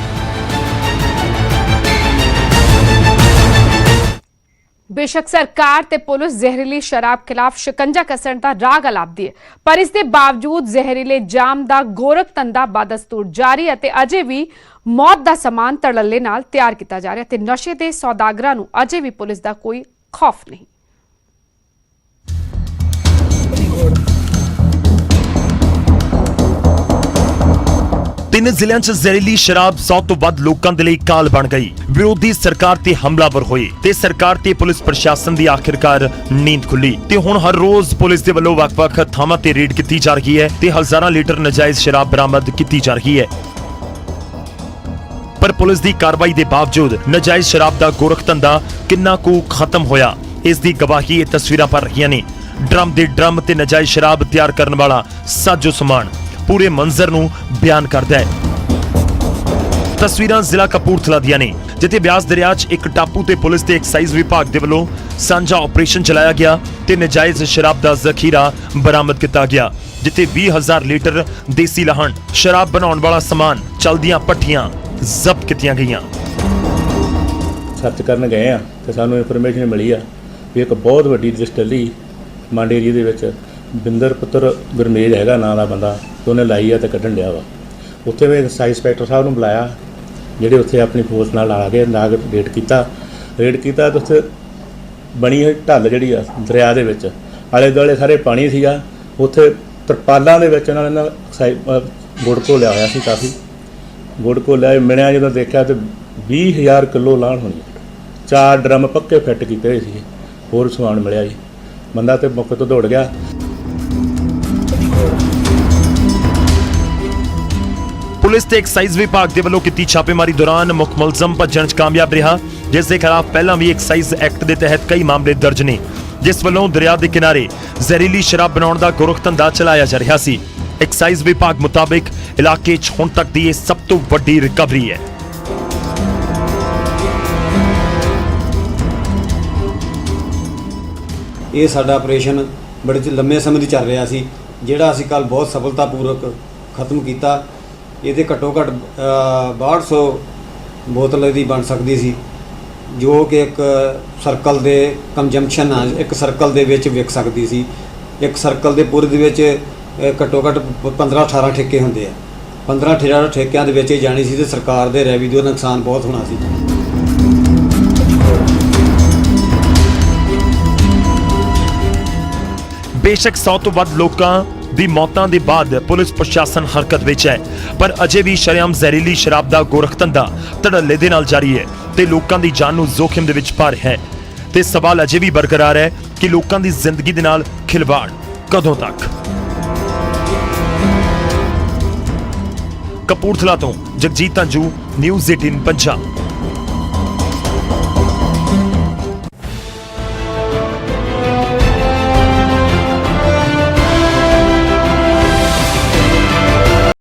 ਬੇਸ਼ੱਕ ਸਰਕਾਰ ਤੇ ਪੁਲਿਸ ਜ਼ਹਿਰੀਲੀ ਸ਼ਰਾਬ ਖਿਲਾਫ ਸ਼ਿਕੰਜਾ ਕੱਸਣ ਦਾ ਰਾਗ ਅਲਾਪਦੀ ਹੈ, ਪਰ ਇਸ ਦੇ ਬਾਵਜੂਦ ਜ਼ਹਿਰੀਲੇ ਜਾਮ ਦਾ ਗੋਰਖ ਧੰਦਾ ਬਦਸਤੂਰ ਜਾਰੀ ਅਤੇ ਅਜੇ ਵੀ ਮੌਤ ਦਾ ਸਮਾਨ ਧੜੱਲੇ ਨਾਲ ਤਿਆਰ ਕੀਤਾ ਜਾ ਰਿਹਾ ਤੇ ਨਸ਼ੇ ਦੇ ਸੌਦਾਗਰਾਂ ਨੂੰ ਅਜੇ ਵੀ ਪੁਲਿਸ ਦਾ ਕੋਈ ਖੌਫ ਨਹੀਂ। ਤਿੰਨ ਜ਼ਿਲ੍ਹਿਆਂ 'ਚ ਜ਼ਹਿਰੀਲੀ ਸ਼ਰਾਬ 100 ਤੋਂ ਵੱਧ ਲੋਕਾਂ ਦੇ ਲਈ ਕਾਲ ਬਣ ਗਈ। ਵਿਰੋਧੀ ਸਰਕਾਰ ਤੇ ਹਮਲਾਵਰ ਹੋਏ ਤੇ ਸਰਕਾਰ ਤੇ ਪੁਲਿਸ ਪ੍ਰਸ਼ਾਸਨ ਦੀ ਆਖਿਰਕਾਰ ਨੀਂਦ ਖੁੱਲੀ ਤੇ ਹੁਣ ਹਰ ਰੋਜ਼ ਪੁਲਿਸ ਦੇ ਵੱਲੋਂ ਵੱਖ-ਵੱਖ ਥਾਵਾਂ ਤੇ ਰੇਡ ਕੀਤੀ ਜਾ ਰਹੀ ਹੈ ਤੇ ਹਜ਼ਾਰਾਂ ਲੀਟਰ ਨਜਾਇਜ਼ ਸ਼ਰਾਬ ਬਰਾਮਦ ਕੀਤੀ ਜਾ ਰਹੀ ਹੈ। ਪਰ ਪੁਲਿਸ ਦੀ ਕਾਰਵਾਈ ਦੇ ਬਾਵਜੂਦ ਨਜਾਇਜ਼ ਸ਼ਰਾਬ ਦਾ ਗੋਰਖ ਧੰਦਾ ਕਿੰਨਾ ਕੁ ਖਤਮ ਹੋਇਆ, ਇਸ ਦੀ ਗਵਾਹੀ ਇਹ ਤਸਵੀਰਾਂ ਭਰ ਰਹੀਆਂ ਨੇ। ਡਰਮ ਦੇ ਡਰਮ ਤੇ ਨਜਾਇਜ਼ ਸ਼ਰਾਬ ਤਿਆਰ ਕਰਨ ਵਾਲਾ ਸਾਜੋ ਸਮਾਨ ਪੂਰੇ ਮੰਜ਼ਰ ਨੂੰ ਬਿਆਨ ਕਰਦਾ ਹੈ। ਤਸਵੀਰਾਂ ਜ਼ਿਲ੍ਹਾ ਕਪੂਰਥਲਾ ਦੀਆਂ ਨੇ, ਜਿੱਥੇ ਬਿਆਸ ਦਰਿਆ 'ਚ ਇੱਕ ਟਾਪੂ ਤੇ ਪੁਲਿਸ ਤੇ ਐਕਸਾਈਜ਼ ਵਿਭਾਗ ਦੇ ਵੱਲੋਂ ਸਾਂਝਾ ਆਪਰੇਸ਼ਨ ਚਲਾਇਆ ਗਿਆ ਤੇ ਨਜਾਇਜ਼ ਸ਼ਰਾਬ ਦਾ ਜ਼ਖੀਰਾ ਬਰਾਮਦ ਕੀਤਾ ਗਿਆ, ਜਿੱਥੇ 20,000 ਲੀਟਰ ਦੇਸੀ ਲਾਹਣ, ਸ਼ਰਾਬ ਬਣਾਉਣ ਵਾਲਾ ਸਮਾਨ, ਚਲਦੀਆਂ ਭੱਠੀਆਂ ਜ਼ਬਤ ਕੀਤੀਆਂ ਗਈਆਂ। ਸਰਚ ਕਰਨ ਗਏ ਆ ਤੇ ਸਾਨੂੰ ਇਨਫੋਰਮੇਸ਼ਨ ਮਿਲੀ ਆ ਵੀ ਇੱਕ ਬਹੁਤ ਵੱਡੀ ਡਿਸਟਿਲਰੀ ਮੰਡ ਏਰੀਏ ਦੇ ਵਿੱਚ ਬਿੰਦਰ ਪੁੱਤਰ ਗੁਰਮੇਜ ਹੈਗਾ ਨਾਂ ਦਾ ਬੰਦਾ, ਤੇ ਉਹਨੇ ਲਾਈ ਆ ਤੇ ਕੱਢਣ ਡਿਆ ਵਾ। ਉੱਥੇ ਵੀ ਸਾਈਜ਼ ਇੰਸਪੈਕਟਰ ਸਾਹਿਬ ਨੂੰ ਬੁਲਾਇਆ, ਜਿਹੜੇ ਉੱਥੇ ਆਪਣੀ ਫੋਰਸ ਨਾਲ ਆ ਕੇ ਨਾਗ ਰੇਡ ਕੀਤਾ ਤੇ ਉੱਥੇ ਬਣੀ ਹੋਈ ਢੱਲ ਜਿਹੜੀ ਆ ਦਰਿਆ ਦੇ ਵਿੱਚ ਆਲੇ ਦੁਆਲੇ ਸਾਰੇ ਪਾਣੀ ਸੀਗਾ। ਉੱਥੇ ਤਰਪਾਲਾਂ ਦੇ ਵਿੱਚ ਉਹਨਾਂ ਨੇ ਗੁੜ ਘੋਲਿਆ ਹੋਇਆ ਸੀ, ਕਾਫੀ ਗੁੜ ਘੋਲਿਆ ਮਿਲਿਆ। ਜਦੋਂ ਦੇਖਿਆ ਤੇ 20,000 ਕਿਲੋ ਲਾਹਣ ਹੋਣੀ, 4 ਡਰਮ ਪੱਕੇ ਫਿੱਟ ਕੀਤੇ ਹੋਏ ਸੀ, ਹੋਰ ਸਮਾਨ ਮਿਲਿਆ ਜੀ। ਬੰਦਾ ਤੇ ਮੌਕੇ ਤੋਂ ਦੌੜ ਗਿਆ। ਪੁਲਿਸ ਤੇ ਐਕਸਾਈਜ਼ ਵਿਭਾਗ ਦੇ ਵੱਲੋਂ ਕੀਤੀ ਛਾਪੇਮਾਰੀ ਦੌਰਾਨ ਮੁੱਖ ਮੁਲਜ਼ਮ ਭੱਜਣ 'ਚ ਕਾਮਯਾਬ ਰਿਹਾ, ਜਿਸ ਦੇ ਖਿਲਾਫ ਪਹਿਲਾਂ ਵੀ ਐਕਸਾਈਜ਼ ਐਕਟ ਦੇ ਤਹਿਤ ਕਈ ਮਾਮਲੇ ਦਰਜ ਨੇ, ਜਿਸ ਵੱਲੋਂ ਦਰਿਆ ਦੇ ਕਿਨਾਰੇ ਜ਼ਹਿਰੀਲੀ ਸ਼ਰਾਬ ਬਣਾਉਣ ਦਾ ਗੋਰਖ ਧੰਦਾ ਚਲਾਇਆ ਜਾ ਰਿਹਾ ਸੀ। ਐਕਸਾਈਜ਼ ਵਿਭਾਗ ਮੁਤਾਬਿਕ ਇਲਾਕੇ 'ਚ ਹੁਣ ਤੱਕ ਦੀ ਇਹ ਸਭ ਤੋਂ ਵੱਡੀ ਰਿਕਵਰੀ ਹੈ। ਇਹ ਸਾਡਾ ਆਪਰੇਸ਼ਨ ਬੜੇ ਲੰਮੇ ਸਮੇਂ ਦੀ ਚੱਲ ਰਿਹਾ ਸੀ, ਜਿਹੜਾ ਅਸੀਂ ਕੱਲ ਬਹੁਤ ਸਫਲਤਾਪੂਰਵਕ ਖਤਮ ਕੀਤਾ। ਇਹਦੇ ਘੱਟੋ ਘੱਟ 6200 ਬੋਤਲ ਇਹਦੀ ਬਣ ਸਕਦੀ ਸੀ, ਜੋ ਕਿ ਇੱਕ ਸਰਕਲ ਦੇ ਕੰਜੰਪਸ਼ਨ ਆ, ਇੱਕ ਸਰਕਲ ਦੇ ਵਿੱਚ ਵਿਕ ਸਕਦੀ ਸੀ। ਇੱਕ ਸਰਕਲ ਦੇ ਪੂਰੇ ਦੇ ਵਿੱਚ ਘੱਟੋ ਘੱਟ 15-18 ਠੇਕੇ ਹੁੰਦੇ ਆ, 15-18 ਠੇਕਿਆਂ ਦੇ ਵਿੱਚ ਇਹ ਜਾਣੀ ਸੀ ਤੇ ਸਰਕਾਰ ਦੇ ਰੈਵਨਿਊ ਦਾ ਨੁਕਸਾਨ ਬਹੁਤ ਹੋਣਾ ਸੀ। ਬੇਸ਼ੱਕ 100 ਤੋਂ ਵੱਧ ਲੋਕਾਂ ਦੀ ਮੌਤਾਂ ਦੇ ਬਾਅਦ ਪੁਲਿਸ ਪ੍ਰਸ਼ਾਸਨ ਹਰਕਤ ਵਿੱਚ ਹੈ, ਪਰ ਅਜੇ ਵੀ ਸ਼ਰੇਆਮ ਜ਼ਹਿਰੀਲੀ ਸ਼ਰਾਬ ਦਾ ਗੋਰਖਧੰਦਾ ਧੜੱਲੇ ਦੇ ਨਾਲ ਜਾਰੀ ਹੈ ਤੇ ਲੋਕਾਂ ਦੀ ਜਾਨ ਨੂੰ ਜ਼ੋਖਿਮ ਦੇ ਵਿੱਚ ਪਾ ਰਿਹਾ ਹੈ। ਤੇ ਸਵਾਲ ਅਜੇ ਵੀ ਬਰਕਰਾਰ ਹੈ ਕਿ ਲੋਕਾਂ ਦੀ ਜ਼ਿੰਦਗੀ ਦੇ ਨਾਲ ਖਿਲਵਾੜ ਕਦੋਂ ਤੱਕ। ਕਪੂਰਥਲਾ ਤੋਂ ਜਗਜੀਤ ਅੰਜੂ, ਨਿਊਜ਼ 18 ਪੰਜਾਬ।